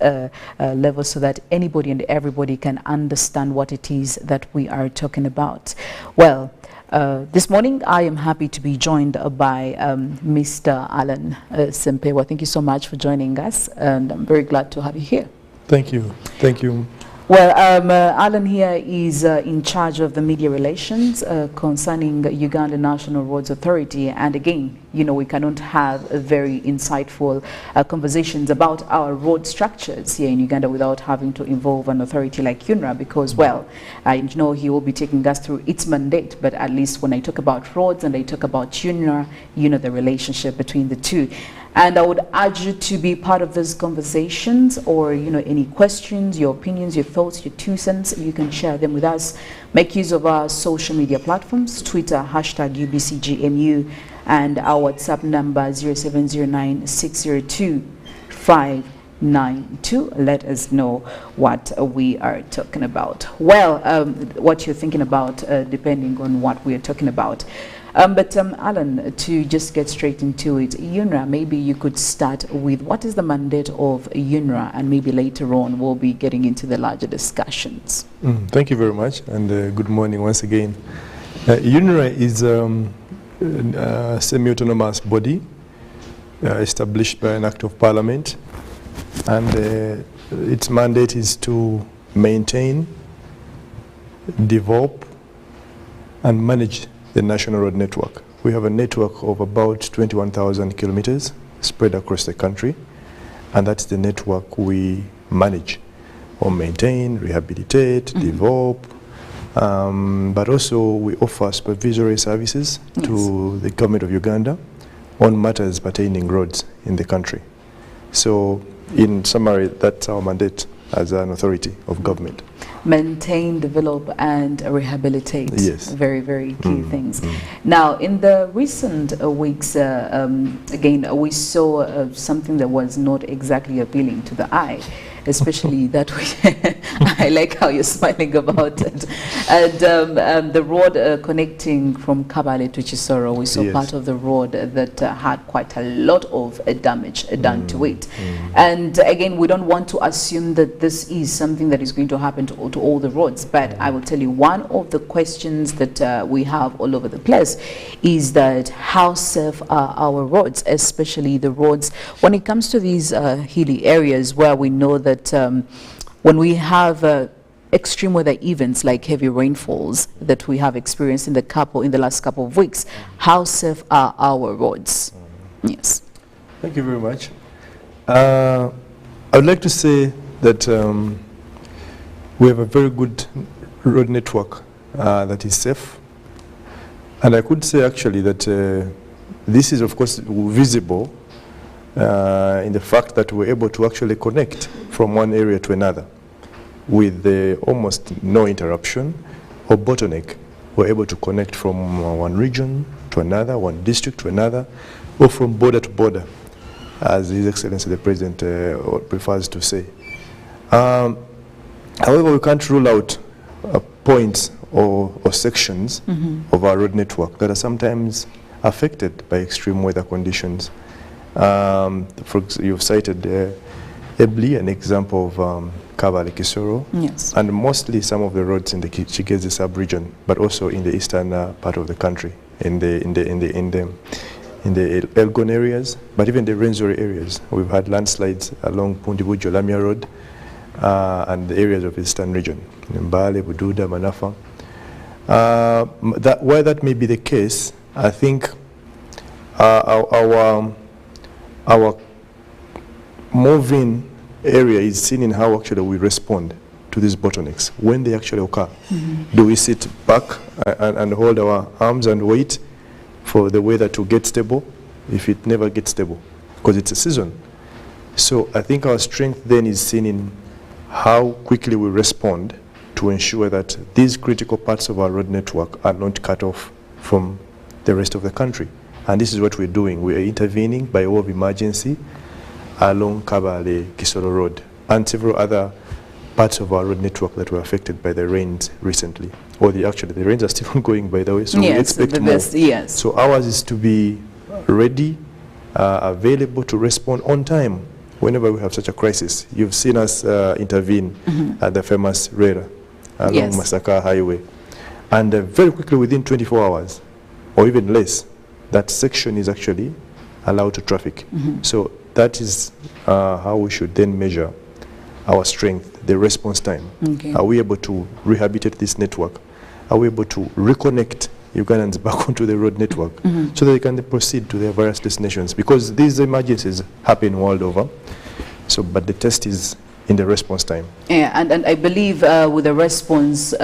level so that anybody and everybody can understand what it is that we are talking about. Well, This morning, I am happy to be joined by Mr. Alan Sempewa. Thank you so much for joining us, and I'm very glad to have you here. Thank you. Thank you. Well, Alan here is in charge of the media relations concerning Uganda National Roads Authority. And again, you know, we cannot have very insightful conversations about our road structures here in Uganda without having to involve an authority like UNRA, because, well, I know he will be taking us through its mandate, but at least when I talk about roads and I talk about UNRA, you know the relationship between the two. And I would urge you to be part of these conversations, or, you know, any questions, your opinions, your thoughts, your 2 cents, you can share them with us. Make use of our social media platforms, Twitter, #UBCGMU, and our WhatsApp number 0709 602 592. Let us know what we are talking about. Well, what you're thinking about, depending on what we are talking about. But Alan, to just get straight into it, UNRA, maybe you could start with what is the mandate of UNRA, and maybe later on we'll be getting into the larger discussions. Thank you very much, and good morning once again. UNRA is a semi-autonomous body established by an act of parliament, and its mandate is to maintain, develop, and manage the national road network. We have a network of about 21,000 kilometers spread across the country, and that's the network we manage or maintain, rehabilitate, develop, but also we offer supervisory services to the government of Uganda on matters pertaining roads in the country. So in summary, that's our mandate as an authority of government. Maintain, develop, and rehabilitate. Yes. Very, very key things. Now, in the recent weeks, again, we saw something that was not exactly appealing to the eye, especially that I like how you're smiling about it. And the road connecting from Kabale to Chisoro, we saw part of the road that had quite a lot of damage done to it. And again, we don't want to assume that this is something that is going to happen to all the roads, but I will tell you, one of the questions that we have all over the place is that how safe are our roads, especially the roads when it comes to these hilly areas where we know that when we have extreme weather events like heavy rainfalls that we have experienced in the last couple of weeks, how safe are our roads? Yes. Thank you very much. I would like to say that we have a very good road network that is safe. And I could say actually that this is of course visible in the fact that we're able to actually connect from one area to another with almost no interruption or bottleneck. We're able to connect from one region to another, one district to another, or from border to border, as His Excellency the President prefers to say. However, we can't rule out points or sections of our road network that are sometimes affected by extreme weather conditions. You've cited ably an example of Kabale Kisoro, and mostly some of the roads in the Chigezi sub-region, but also in the eastern part of the country, in the Elgon areas, but even the Renzori areas. We've had landslides along Pundibujo Lamia Road and the areas of the eastern region, Mbale, Bududa, Manafa. Why that may be the case, I think our moving area is seen in how actually we respond to these bottlenecks when they actually occur. Do we sit back and hold our arms and wait for the weather to get stable? If it never gets stable, because it's a season. So I think our strength then is seen in how quickly we respond to ensure that these critical parts of our road network are not cut off from the rest of the country. And this is what we're doing. We are intervening by way of emergency along Kabale Kisoro Road and several other parts of our road network that were affected by the rains recently. Or actually the rains are still ongoing, by the way, so we expect more. So ours is to be ready, available to respond on time whenever we have such a crisis. You've seen us intervene at the famous Rera along Masaka Highway. And very quickly, within 24 hours, or even less, that section is actually allowed to traffic. So that is how we should then measure our strength, the response time. Okay. Are we able to rehabilitate this network? Are we able to reconnect Ugandans back onto the road network so that they can proceed to their various destinations? Because these emergencies happen world over. So, but the test is in the response time. Yeah, and I believe with the response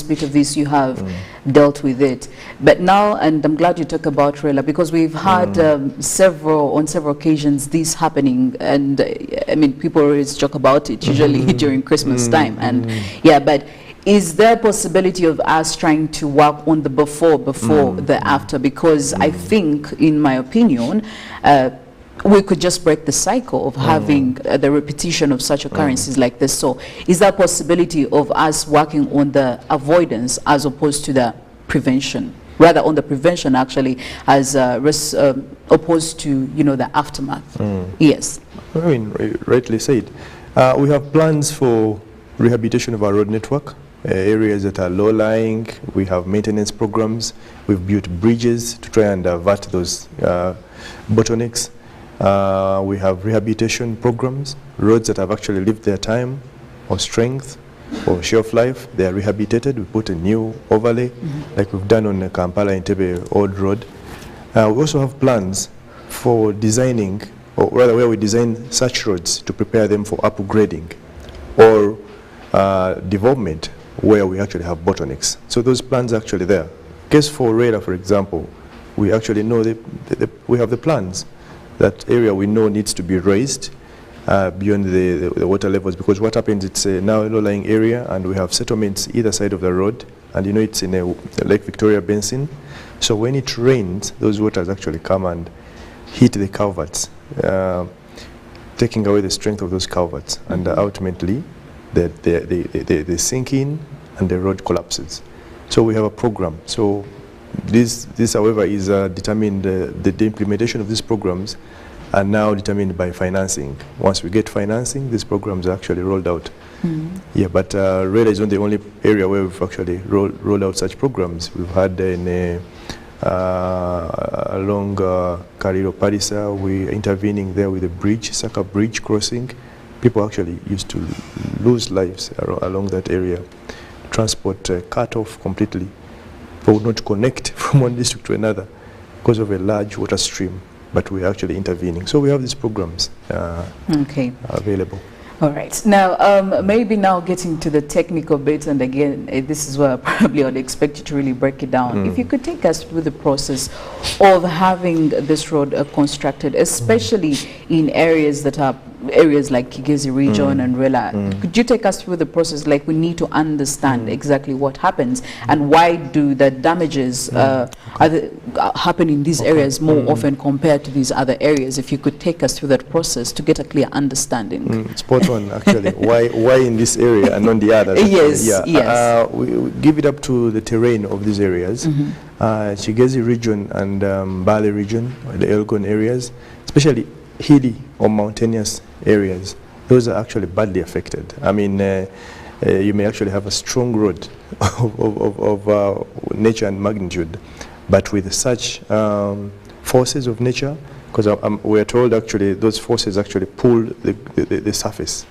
bit of this, you have dealt with it. But now, and I'm glad you talk about Rela, because we've had on several occasions this happening, and I mean, people always joke about it, usually during Christmas time, and yeah, but is there a possibility of us trying to work on the before the after? Because I think, in my opinion, we could just break the cycle of having the repetition of such occurrences like this. So is there a possibility of us working on the avoidance as opposed to the prevention? Rather on the prevention actually, as opposed to, you know, the aftermath? Yes. I mean, rightly said. We have plans for rehabilitation of our road network. Areas that are low-lying, we have maintenance programs. We've built bridges to try and avert those bottlenecks. We have rehabilitation programs, roads that have actually lived their time or strength or shelf life, they are rehabilitated. We put a new overlay, like we've done on the Kampala-Entebbe Old Road. We also have plans for designing, or rather where we design such roads to prepare them for upgrading or development where we actually have bottlenecks. So those plans are actually there. Case for radar, for example, we actually know we have the plans. That area we know needs to be raised beyond the water levels, because what happens, it's now a low-lying area and we have settlements either side of the road, and you know it's in a Lake Victoria Basin. So when it rains, those waters actually come and hit the culverts, taking away the strength of those culverts, and ultimately they sink in and the road collapses. So we have a program. So this however is determined, the implementation of these programs are now determined by financing. Once we get financing, these programs are actually rolled out. Yeah, but REDA is not the only area where we've actually rolled out such programs. We've had along Kariro Padisa, we're intervening there with a bridge, Saka Bridge crossing. People actually used to lose lives along that area. Transport cut off completely. People would not connect from one district to another because of a large water stream, but we're actually intervening. So we have these programs available. All right. Now, maybe now getting to the technical bit, and again, this is where probably I'd expect you to really break it down. If you could take us through the process of having this road constructed, especially in areas that are areas like Kigezi region and Rela. Could you take us through the process? Like, we need to understand exactly what happens and why do the damages happen in these areas more often compared to these other areas? If you could take us through that process to get a clear understanding. Spot on, actually. Why in this area and on the others? Yes, yes. We give it up to the terrain of these areas. Kigezi region and Bale region, the Elgon areas, especially hilly or mountainous areas, those are actually badly affected. I mean, you may actually have a strong road of nature and magnitude, but with such forces of nature, because we are told actually those forces actually pull the surface.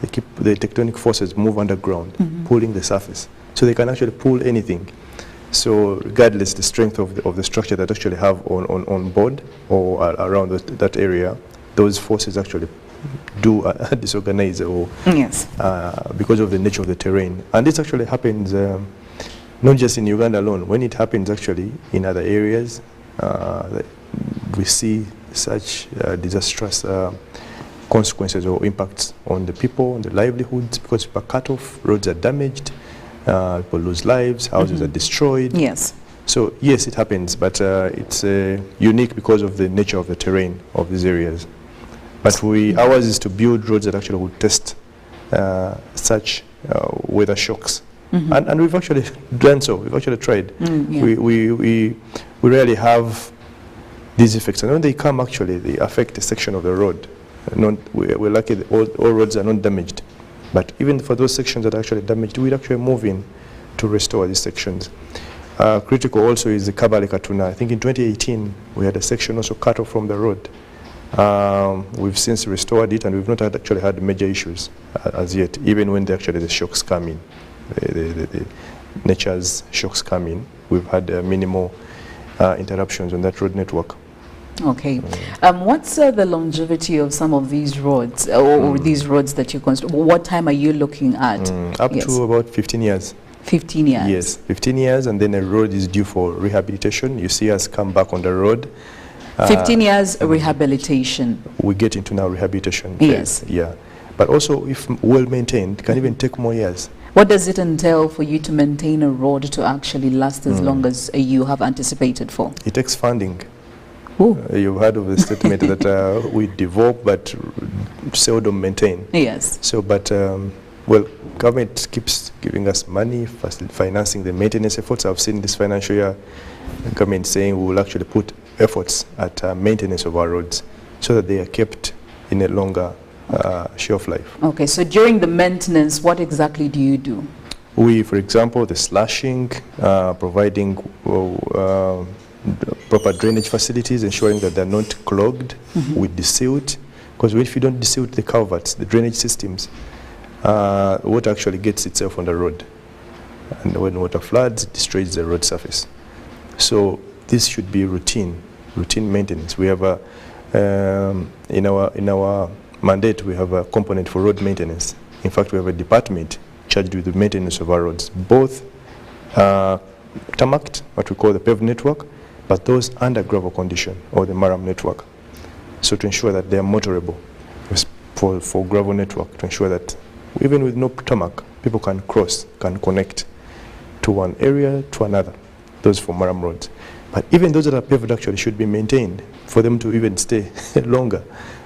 They keep the tectonic forces move underground, pulling the surface. So they can actually pull anything. So regardless the strength of the structure that actually have on board or around that area, those forces actually do disorganize or because of the nature of the terrain. And this actually happens not just in Uganda alone. When it happens actually in other areas, we see such disastrous consequences or impacts on the people, on the livelihoods, because people are cut off, roads are damaged, people lose lives, houses are destroyed. Yes. So yes, it happens, but it's unique because of the nature of the terrain of these areas. But ours is to build roads that actually will test such weather shocks. And we've actually done so. We've actually tried. We rarely have these effects. And when they come, actually, they affect a section of the road. We're lucky that all roads are not damaged. But even for those sections that are actually damaged, we'd actually move in to restore these sections. Critical also is the Kabale Katuna. I think in 2018 we had a section also cut off from the road. We've since restored it, and we've not actually had major issues as yet, even when the shocks come in, the nature's shocks come in. We've had minimal interruptions on that road network. Okay. What's the longevity of some of these roads, or these roads that you construct? What time are you looking at? Up to about 15 years. 15 years? Yes, 15 years, and then a road is due for rehabilitation. You see us come back on the road. 15 years rehabilitation. We get into now rehabilitation. Yes. Yeah. But also, if well maintained, can even take more years. What does it entail for you to maintain a road to actually last as long as you have anticipated for? It takes funding. You've heard of the statement that we develop but seldom maintain. Yes. So, but well, government keeps giving us money, financing the maintenance efforts. I've seen this financial year, government saying we will actually put efforts at maintenance of our roads so that they are kept in a longer shelf life. Okay, so during the maintenance, what exactly do you do? We, for example, the slashing, providing proper drainage facilities, ensuring that they're not clogged with the silt. Because if you don't desilt the culverts, the drainage systems, water actually gets itself on the road. And when water floods, it destroys the road surface. So this should be routine maintenance. We have in our mandate, we have a component for road maintenance. In fact, we have a department charged with the maintenance of our roads, both tarmacked, what we call the paved network, but those under gravel condition, or the maram network. So to ensure that they are motorable for gravel network, to ensure that even with no tarmac, people can cross, can connect to one area to another. Those for maram roads. But even those that are paved actually should be maintained for them to even stay longer,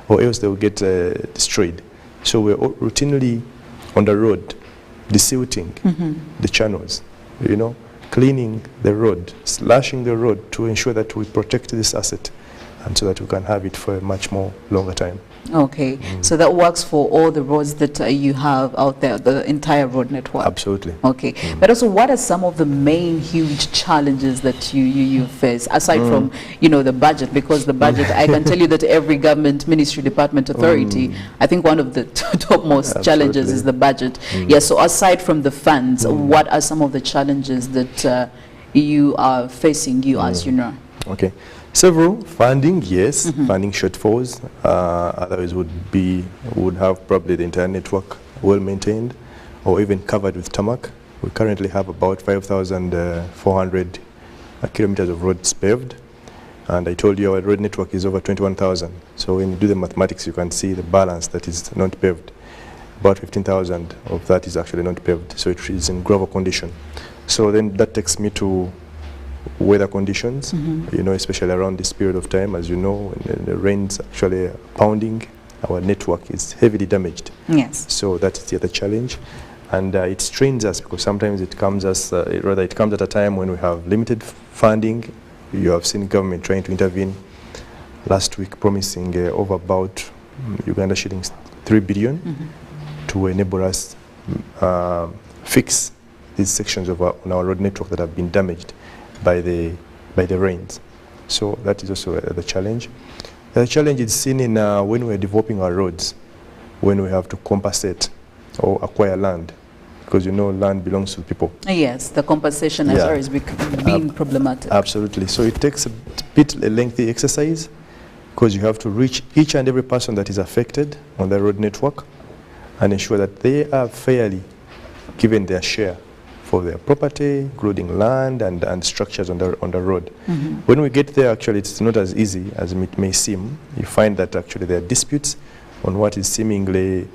or else they will get destroyed. So we're routinely on the road, desilting the channels, cleaning the road, slashing the road to ensure that we protect this asset and so that we can have it for a much more longer time. Okay, so that works for all the roads that you have out there, the entire road network? Absolutely. Okay, but also what are some of the main huge challenges that you face, aside from, the budget? Because the budget, I can tell you that every government, ministry, department, authority, I think one of the topmost challenges is the budget. Yes, so aside from the funds, what are some of the challenges that you are facing, as you know? Okay. Several funding, yes, funding shortfalls. Otherwise would have probably the entire network well maintained or even covered with tarmac. We currently have about 5,400 kilometers of roads paved, and I told you our road network is over 21,000. So when you do the mathematics, you can see the balance that is not paved. About 15,000 of that is actually not paved, so it is in gravel condition. So then that takes me to weather conditions, especially around this period of time. As you know, when the rain's actually pounding, our network is heavily damaged. Yes. So that's the other challenge. And it strains us because sometimes it comes at a time when we have limited funding. You have seen government trying to intervene last week, promising over about Uganda shillings 3 billion to enable us fix these sections of on our road network that have been damaged by the rains. So that is also the challenge. The challenge is seen in when we're developing our roads, when we have to compensate or acquire land, because land belongs to people. Yes, the compensation has always been problematic. Absolutely. So it takes a bit a lengthy exercise, because you have to reach each and every person that is affected on the road network and ensure that they are fairly given their share for their property, including land and structures on the road. When we get there, actually, it's not as easy as it may seem. You find that actually there are disputes on what is seemingly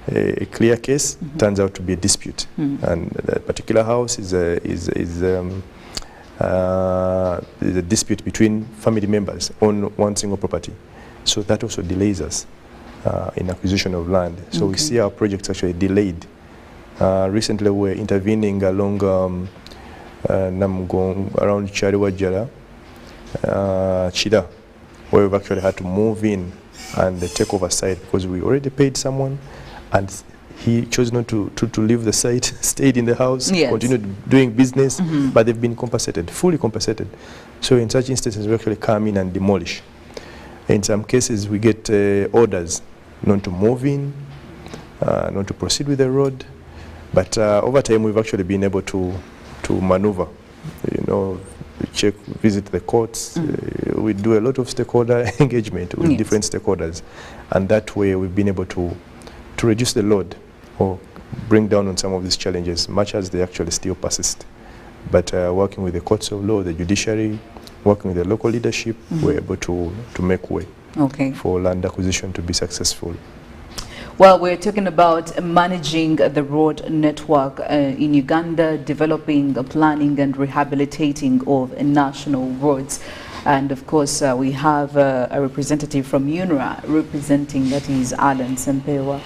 a clear case, turns out to be a dispute. And that particular house is a dispute between family members on one single property. So that also delays us in acquisition of land. So we see our projects actually delayed. Recently, we're intervening along Namgong, around Chariwajara, Chida, where we've actually had to move in and take oversight because we already paid someone, and he chose not to leave the site, stayed in the house, Yes. continued doing business, but they've been compensated, fully compensated. So in such instances, we actually come in and demolish. In some cases, we get orders not to move in, not to proceed with the road. But over time, we've actually been able to maneuver, check, visit the courts. We do a lot of stakeholder engagement with different stakeholders. And that way, we've been able to reduce the load or bring down on some of these challenges, much as they actually still persist. But working with the courts of law, the judiciary, working with the local leadership, we're able to make way for land acquisition to be successful. Well, we're talking about managing the road network in Uganda, developing, planning and rehabilitating of national roads. And of course, we have a representative from UNRWA representing, that is Alan Sempewa,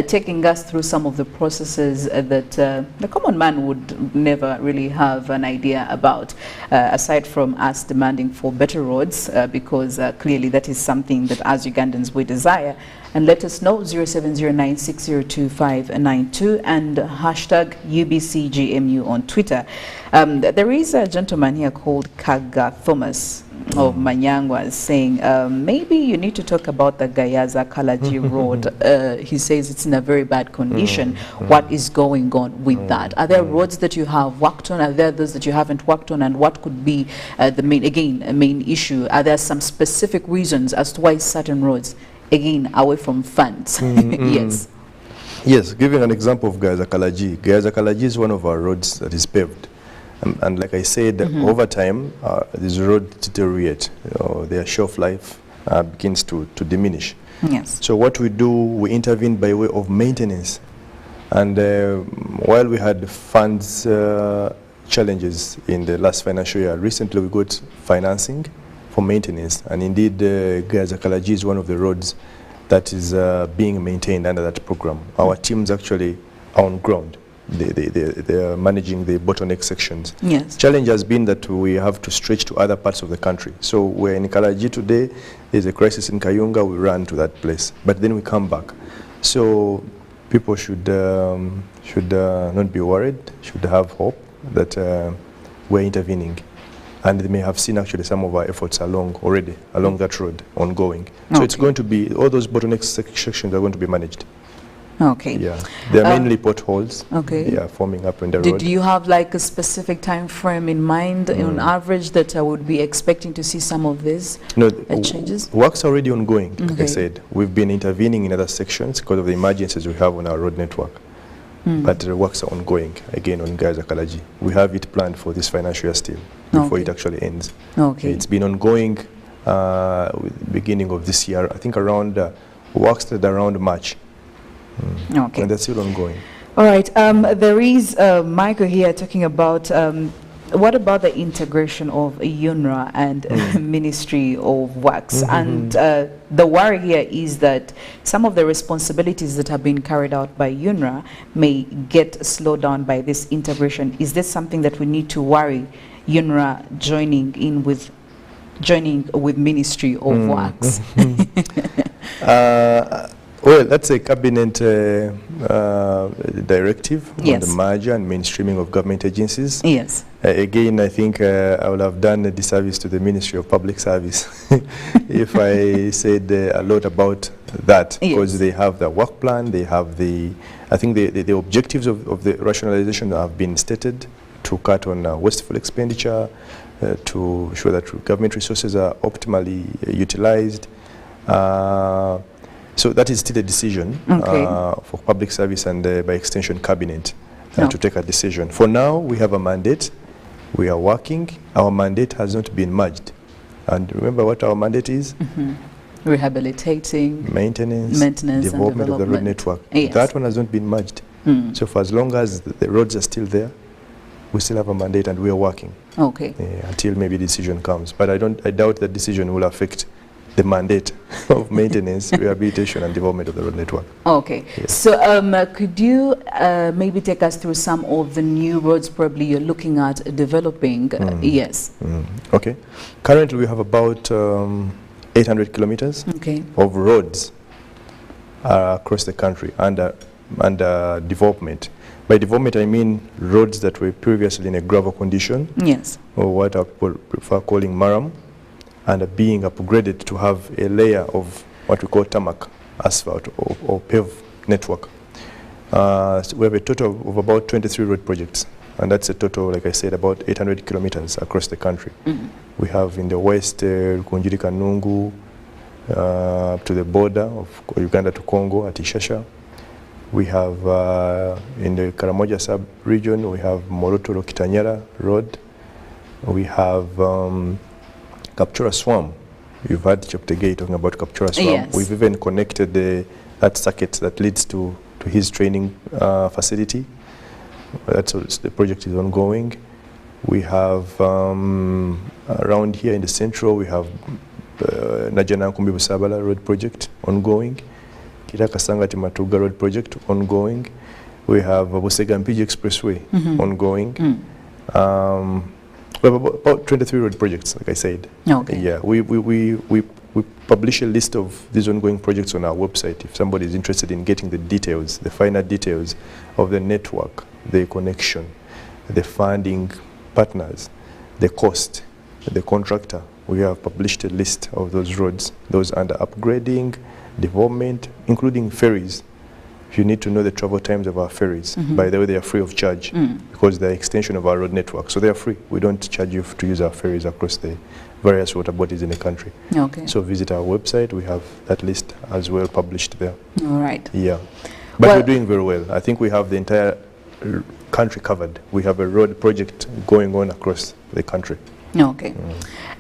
taking us through some of the processes that the common man would never really have an idea about, aside from us demanding for better roads, because clearly that is something that as Ugandans we desire. And let us know, 0709602592 and hashtag UBCGMU on Twitter. There is a gentleman here called Kaga Thomas of Manyangwa saying, maybe you need to talk about the Gayaza Kalaji Road. He says it's in a very bad condition. What is going on with that? Are there roads that you have worked on? Are there those that you haven't worked on? And what could be the main issue? Are there some specific reasons as to why certain roads, again, away from funds? Yes. Yes, giving an example of Gayaza Kalaji is one of our roads that is paved. And like I said, over time, these roads deteriorate. Their shelf life begins to diminish. Yes. So what we do, we intervene by way of maintenance. And while we had funds challenges in the last financial year, recently we got financing for maintenance. And indeed, Gayaza Kalaji is one of the roads that is being maintained under that program. Our teams actually are on ground. They are managing the bottleneck sections. Yes. Challenge has been that we have to stretch to other parts of the country. So we're in Kalaji today, there's a crisis in Kayunga, we run to that place. But then we come back. So people should not be worried, should have hope that we're intervening. And they may have seen actually some of our efforts along that road, ongoing. So it's going to be, all those bottleneck sections are going to be managed. Okay. Yeah, they're mainly potholes. Okay. Yeah, forming up in the road. Do you have like a specific time frame in mind, on average, that I would be expecting to see some of these changes? Work's already ongoing. Like I said, we've been intervening in other sections because of the emergencies we have on our road network. But the works are ongoing, again, on Gayaza Kalaji. We have it planned for this financial year still, before it actually ends. Okay. It's been ongoing with the beginning of this year. I think around, work started around March. Okay. And that's still ongoing. All right. There is Michael here talking about what about the integration of UNRWA and Ministry of Works? And the worry here is that some of the responsibilities that have been carried out by UNRWA may get slowed down by this integration. Is this something that we need to worry UNRWA joining with Ministry of Works? Well, that's a cabinet directive on the merger and mainstreaming of government agencies. Yes. Again, I think I would have done a disservice to the Ministry of Public Service if I said a lot about that, because they have the work plan, they have I think the objectives of the rationalization have been stated to cut on wasteful expenditure, to ensure that government resources are optimally utilized. So that is still a decision for public service and by extension cabinet to take a decision. For now, we have a mandate. We are working. Our mandate has not been merged. And remember what our mandate is? Rehabilitating, maintenance development of the road network. Yes. That one has not been merged. So for as long as the roads are still there, we still have a mandate and we are working. Okay. Until maybe decision comes. But I doubt that decision will affect the mandate of maintenance, rehabilitation and development of the road network. Okay. Yes. So could you maybe take us through some of the new roads probably you're looking at developing? Yes. Okay. Currently we have about 800 kilometers of roads across the country under development. By development, I mean roads that were previously in a gravel condition, yes, or what I prefer calling maram, and are being upgraded to have a layer of what we call tarmac, asphalt, or paved network. So we have a total of about 23 road projects, and that's a total, like I said, about 800 kilometers across the country. We have in the west, Kunjiri Kanungu, up to the border of Uganda to Congo at Ishasha. We have in the Karamoja sub-region, we have Morotoro Kitanyera Road. We have Kapchora Swamp. You've heard Cheptegei talking about Kapchora Swamp. Yes. We've even connected that circuit that leads to his training facility. The project is ongoing. We have around here in the central, we have Najana Nkumbi Busabala Road project ongoing. Kiraka Sangati Matuga Road project ongoing. We have Busega Mpiji Expressway ongoing. We have about 23 road projects, like I said. Okay. Yeah, we publish a list of these ongoing projects on our website. If somebody is interested in getting the details, the finer details of the network, the connection, the funding partners, the cost, the contractor, we have published a list of those roads, those under upgrading, development, including ferries. If you need to know the travel times of our ferries, by the way, they are free of charge because they're extension of our road network. So they are free. We don't charge you to use our ferries across the various water bodies in the country. Okay. So visit our website. We have that list as well published there. All right. Yeah. But we're doing very well. I think we have the entire country covered. We have a road project going on across the country. Okay.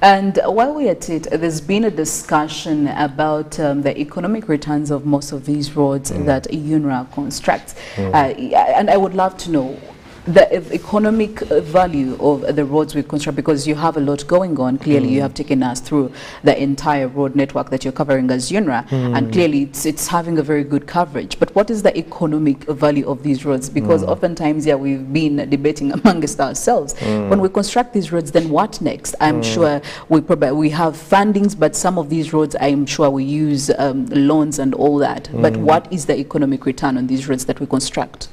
And while we're at it, there's been a discussion about the economic returns of most of these roads that UNRA constructs. And I would love to know the economic value of the roads we construct, because you have a lot going on. Clearly, you have taken us through the entire road network that you're covering as UNRA, and clearly it's having a very good coverage. But what is the economic value of these roads? Because oftentimes, yeah, we've been debating amongst ourselves. When we construct these roads, then what next? I'm sure we have fundings, but some of these roads, I'm sure we use loans and all that. But what is the economic return on these roads that we construct?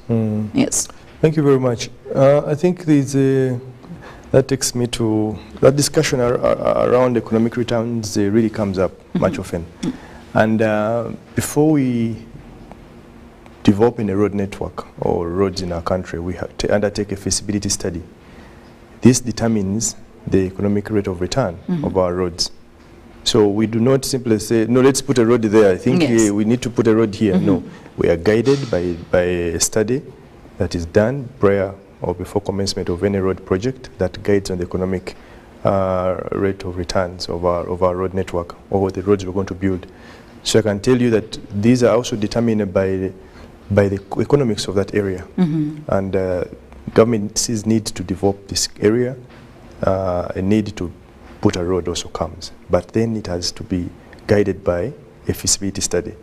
Yes. Thank you very much. I think that takes me to that discussion around economic returns really comes up much often. And before we develop in a road network or roads in our country, we have to undertake a feasibility study. This determines the economic rate of return of our roads. So we do not simply say, no, let's put a road there. I think we need to put a road here. No, we are guided by a study that is done prior or before commencement of any road project that guides on the economic rate of returns of our road network or the roads we're going to build. So I can tell you that these are also determined by the economics of that area. And government sees need to develop this area, a need to put a road also comes. But then it has to be guided by a feasibility study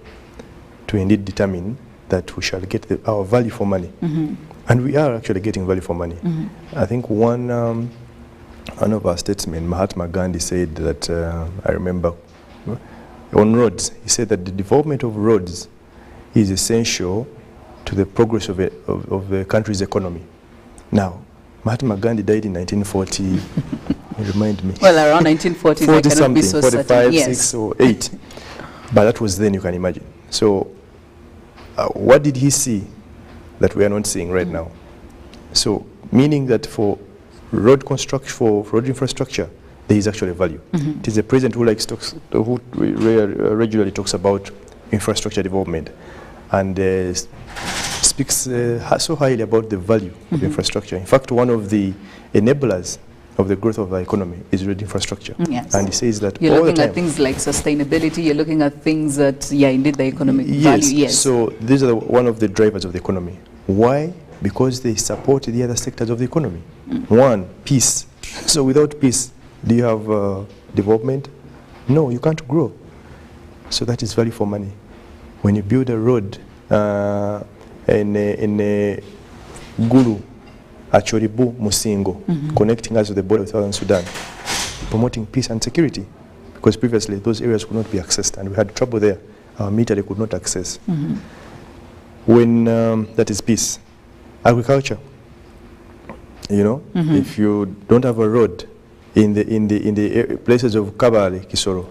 to indeed determine that we shall get our value for money. And we are actually getting value for money. I think one of our statesmen, Mahatma Gandhi, said that, I remember, on roads, he said that the development of roads is essential to the progress of the country's economy. Now, Mahatma Gandhi died in 1940, remind me. Well, around 1940s, 40 I cannot be so 45, certain. Yes. 6 or 8. But that was then, you can imagine. So, what did he see that we are not seeing right now? So, meaning that for road construction, for road infrastructure, there is actually value. It is the president who regularly talks about infrastructure development and speaks so highly about the value of infrastructure. In fact, one of the enablers of the growth of the economy is road infrastructure. Yes. And he says that you're all looking the time. at things like sustainability, you're looking at things that, yeah, indeed the economic value, yes. So these are one of the drivers of the economy. Why? Because they support the other sectors of the economy. One, peace. So without peace, do you have development? No, you can't grow. So that is value for money. When you build a road in a Gulu, Achoribu, Musingo, connecting us to the border with Southern Sudan, promoting peace and security, because previously those areas could not be accessed and we had trouble there. Our military could not access. when that is peace. Agriculture, you know, if you don't have a road in the places of Kabale, Kisoro,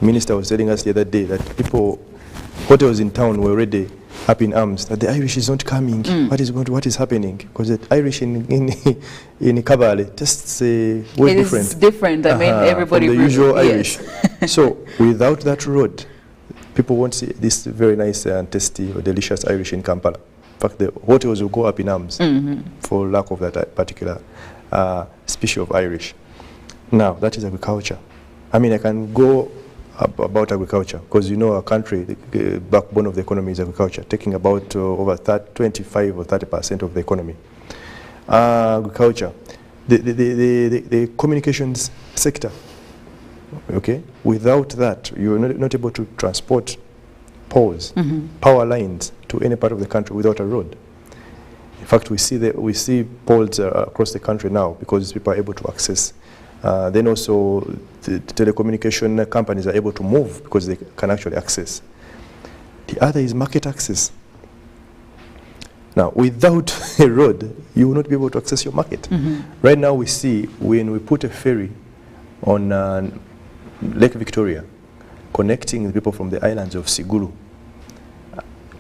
Minister was telling us the other day that hotels in town were already up in arms that the Irish is not coming. What is happening? Because the Irish in Kabale just way different. It's different. I mean, everybody from the usual Irish. Yes. So without that road, people won't see this very nice and tasty or delicious Irish in Kampala. In fact, the hotels will go up in arms for lack of that particular species of Irish. Now, that is agriculture. I mean, I can go about agriculture because you know our country, the backbone of the economy is agriculture, taking about over 25 or 30% of the economy. Agriculture, the communications sector. Okay, without that, you are not able to transport poles, power lines to any part of the country without a road. In fact, we see poles across the country now because people are able to access. Then also, the telecommunication companies are able to move because they can actually access. The other is market access. Now, without a road, you will not be able to access your market. Right now, we see when we put a ferry on Lake Victoria, connecting the people from the islands of Sigulu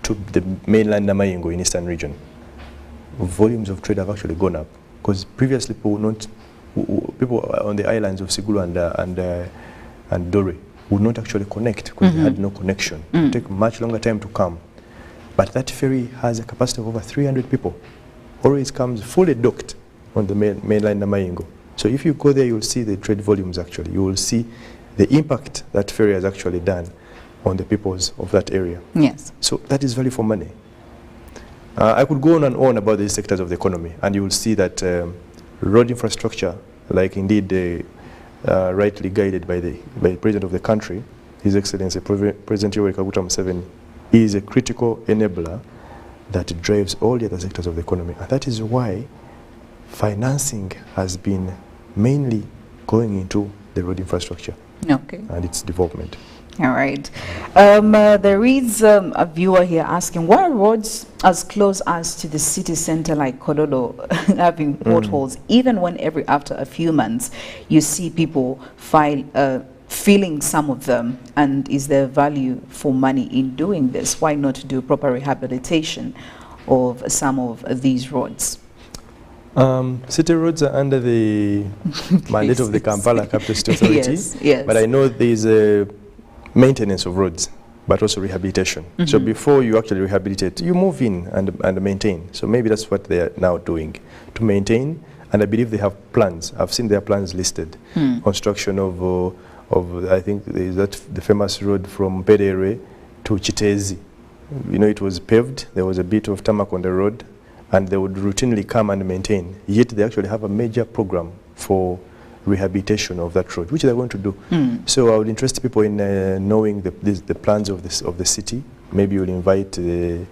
to the mainland Namayingo in eastern region, volumes of trade have actually gone up because previously people on the islands of Sigulu and Dore would not actually connect because they had no connection. It would take much longer time to come. But that ferry has a capacity of over 300 people. Always comes fully docked on the mainland Namayingo. So if you go there, you'll see the trade volumes actually. You will see the impact that ferry has actually done on the peoples of that area. Yes. So that is value for money. I could go on and on about these sectors of the economy, and you will see that road infrastructure, like indeed rightly guided by the President of the country, His Excellency President Yoweri Kaguta Museveni, is a critical enabler that drives all the other sectors of the economy. And that is why financing has been mainly going into the road infrastructure and its development. All right. There is a viewer here asking, why are roads as close as to the city center like Kololo having potholes, even when after a few months you see people filling some of them? And is there value for money in doing this? Why not do proper rehabilitation of some of these roads? City roads are under the mandate of the Kampala Capital City Authority. Yes. But I know there is a maintenance of roads, but also rehabilitation. So before you actually rehabilitate, you move in and maintain. So maybe that's what they are now doing, to maintain. And I believe they have plans. I've seen their plans listed. Construction of I think is that the famous road from Perere to Chitezi. You know, it was paved. There was a bit of tarmac on the road, and they would routinely come and maintain. Yet they actually have a major program for rehabilitation of that road, which they're going to do. So I would interest people in knowing the plans of the city. Maybe you'll invite the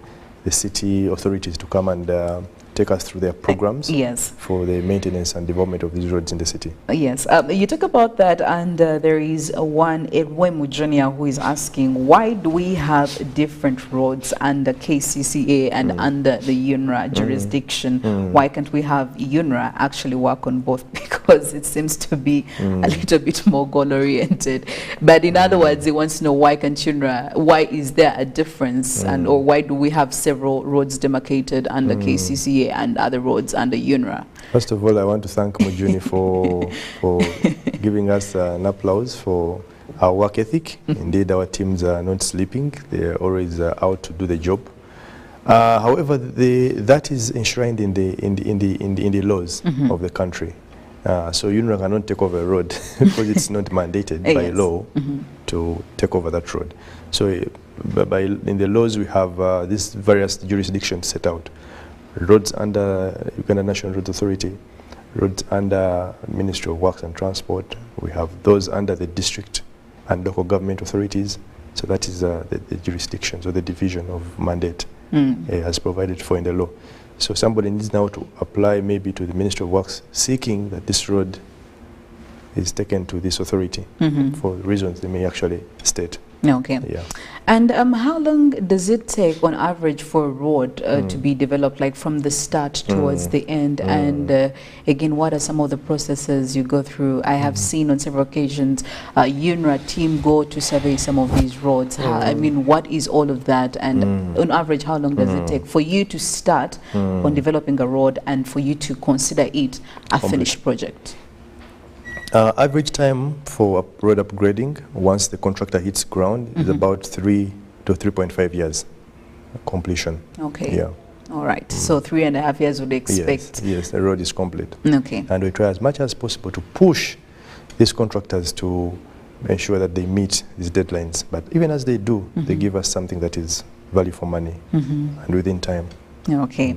city authorities to come and take us through their programs for the maintenance and development of these roads in the city. Yes, you talk about that, and there is one Edwemu Junior who is asking, why do we have different roads under KCCA and under the UNRA jurisdiction? Why can't we have UNRA actually work on both? Because it seems to be a little bit more goal-oriented. But in other words, he wants to know, why can't UNRA, why is there a difference, and or why do we have several roads demarcated under KCCA and other roads under UNRA? First of all, I want to thank Mujuni for giving us an applause for our work ethic. Indeed, our teams are not sleeping. They are always out to do the job. However, that is enshrined in the laws of the country. So UNRA cannot take over a road because it's not mandated by law to take over that road. So in the laws, we have these various jurisdictions set out. Roads under Uganda National Roads Authority, roads under Ministry of Works and Transport. We have those under the district and local government authorities. So that is the jurisdiction, so the division of mandate as provided for in the law. So somebody needs now to apply maybe to the Ministry of Works seeking that this road is taken to this authority for reasons they may actually state. Okay. Yeah. And how long does it take on average for a road to be developed, like from the start towards the end? And again, what are some of the processes you go through? I have seen on several occasions UNRA team go to survey some of these roads. I mean, what is all of that? And on average, how long does it take for you to start on developing a road and for you to consider it a finished project? Average time for road upgrading, once the contractor hits ground, is about 3 to 3.5 years completion. Okay. Yeah. All right. So 3.5 years would expect. Yes, the road is complete. Okay. And we try as much as possible to push these contractors to ensure that they meet these deadlines. But even as they do, they give us something that is value for money and within time. Okay.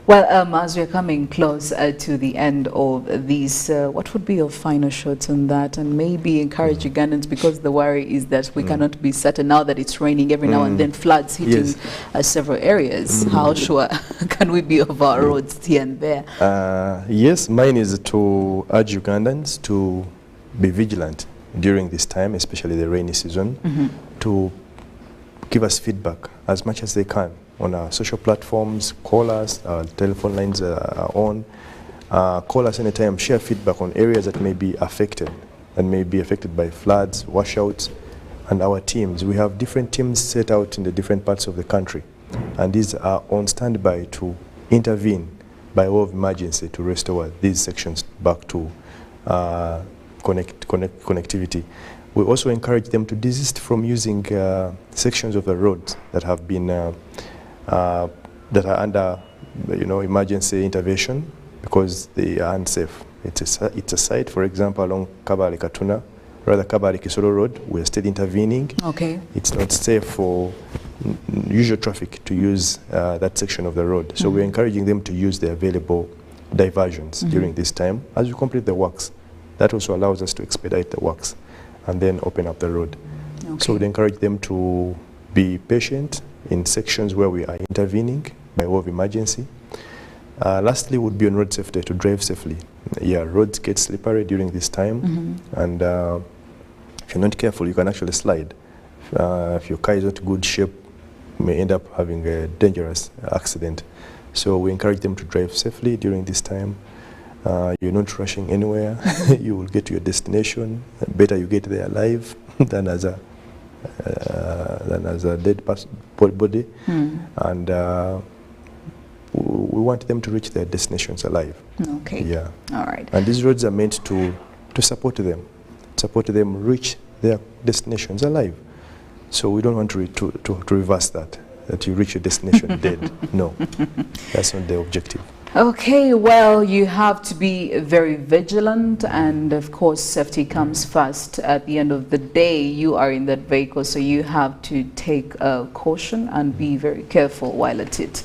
Well, as we're coming close to the end of these, what would be your final shots on that? And maybe encourage Ugandans, because the worry is that we cannot be certain now that it's raining every now and then, floods hitting several areas. How sure can we be of our roads here and there? Yes, mine is to urge Ugandans to be vigilant during this time, especially the rainy season, to give us feedback as much as they can on our social platforms, call us, our telephone lines are on. Call us anytime, share feedback on areas that may be affected, by floods, washouts, and our teams. We have different teams set out in the different parts of the country, and these are on standby to intervene by way of emergency to restore these sections back to connectivity. We also encourage them to desist from using sections of the roads that have been that are under, emergency intervention, because they are unsafe. It's a site, for example, along Kabale-Katuna, rather Kabale-Kisoro Road. We're still intervening. Okay. It's not safe for usual traffic to use that section of the road. So we're encouraging them to use the available diversions during this time as we complete the works. That also allows us to expedite the works and then open up the road. Okay. So we'd encourage them to be patient in sections where we are intervening by way of emergency. Lastly would be on road safety, to drive safely. Yeah, roads get slippery during this time, and if you're not careful, you can actually slide. If your car is not in good shape, you may end up having a dangerous accident. So we encourage them to drive safely during this time. You're not rushing anywhere. You will get to your destination. Better you get there alive than as a dead body. And we want them to reach their destinations alive. Okay. Yeah. All right. And these roads are meant to support them reach their destinations alive. So we don't want to reverse that you reach your destination dead. No, that's not the objective. Okay, well, you have to be very vigilant, and of course safety comes first. At the end of the day, you are in that vehicle, so you have to take caution and be very careful while at it.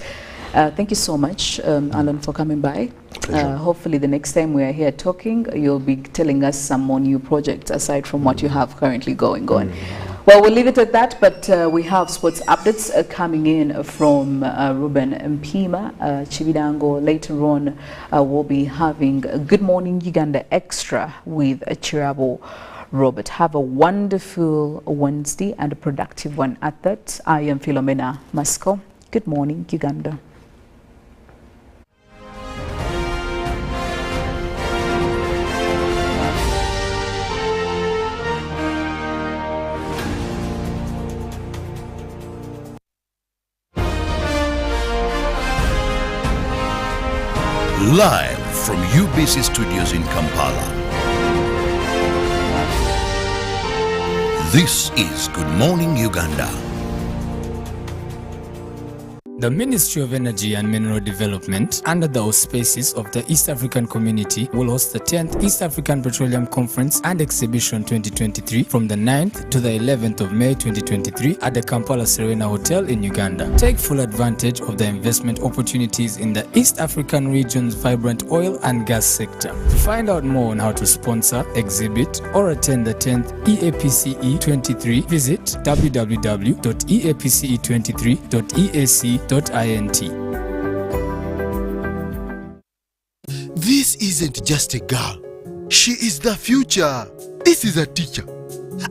Thank you so much, Alan, for coming by. Hopefully the next time we are here talking, you'll be telling us some more new projects aside from what you have currently going on. Well, we'll leave it at that, but we have sports updates coming in from Ruben Mpima. Chividango later on will be having a Good Morning Uganda Extra with Kirabo. Robert, have a wonderful Wednesday and a productive one at that. I am Philomena Mastiko. Good morning, Uganda. Live from UBC Studios in Kampala. This is Good Morning Uganda. The Ministry of Energy and Mineral Development, under the auspices of the East African Community, will host the 10th East African Petroleum Conference and Exhibition 2023 from the 9th to the 11th of May 2023 at the Kampala Serena Hotel in Uganda. Take full advantage of the investment opportunities in the East African region's vibrant oil and gas sector. To find out more on how to sponsor, exhibit, or attend the 10th EAPCE 23, visit www.eapce23.eac.int. This isn't just a girl. She is the future. This is a teacher,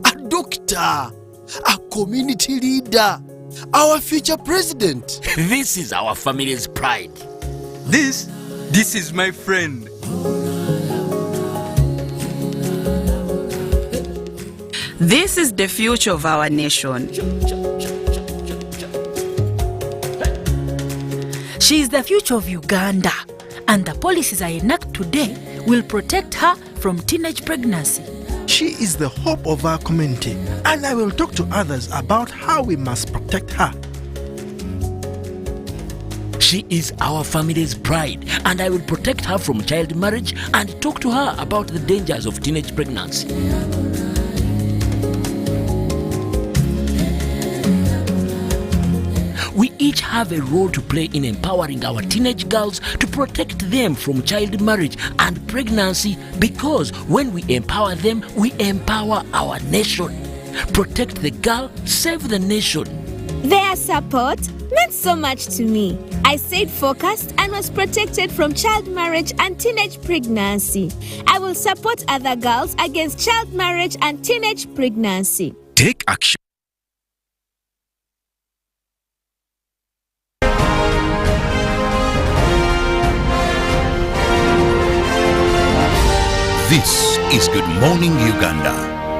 a doctor, a community leader, our future president. This is our family's pride. This is my friend. This is the future of our nation. She is the future of Uganda, and the policies I enact today will protect her from teenage pregnancy. She is the hope of our community, and I will talk to others about how we must protect her. She is our family's pride, and I will protect her from child marriage and talk to her about the dangers of teenage pregnancy. We each have a role to play in empowering our teenage girls to protect them from child marriage and pregnancy, because when we empower them, we empower our nation. Protect the girl, save the nation. Their support meant so much to me. I stayed focused and was protected from child marriage and teenage pregnancy. I will support other girls against child marriage and teenage pregnancy. Take action. This is Good Morning Uganda.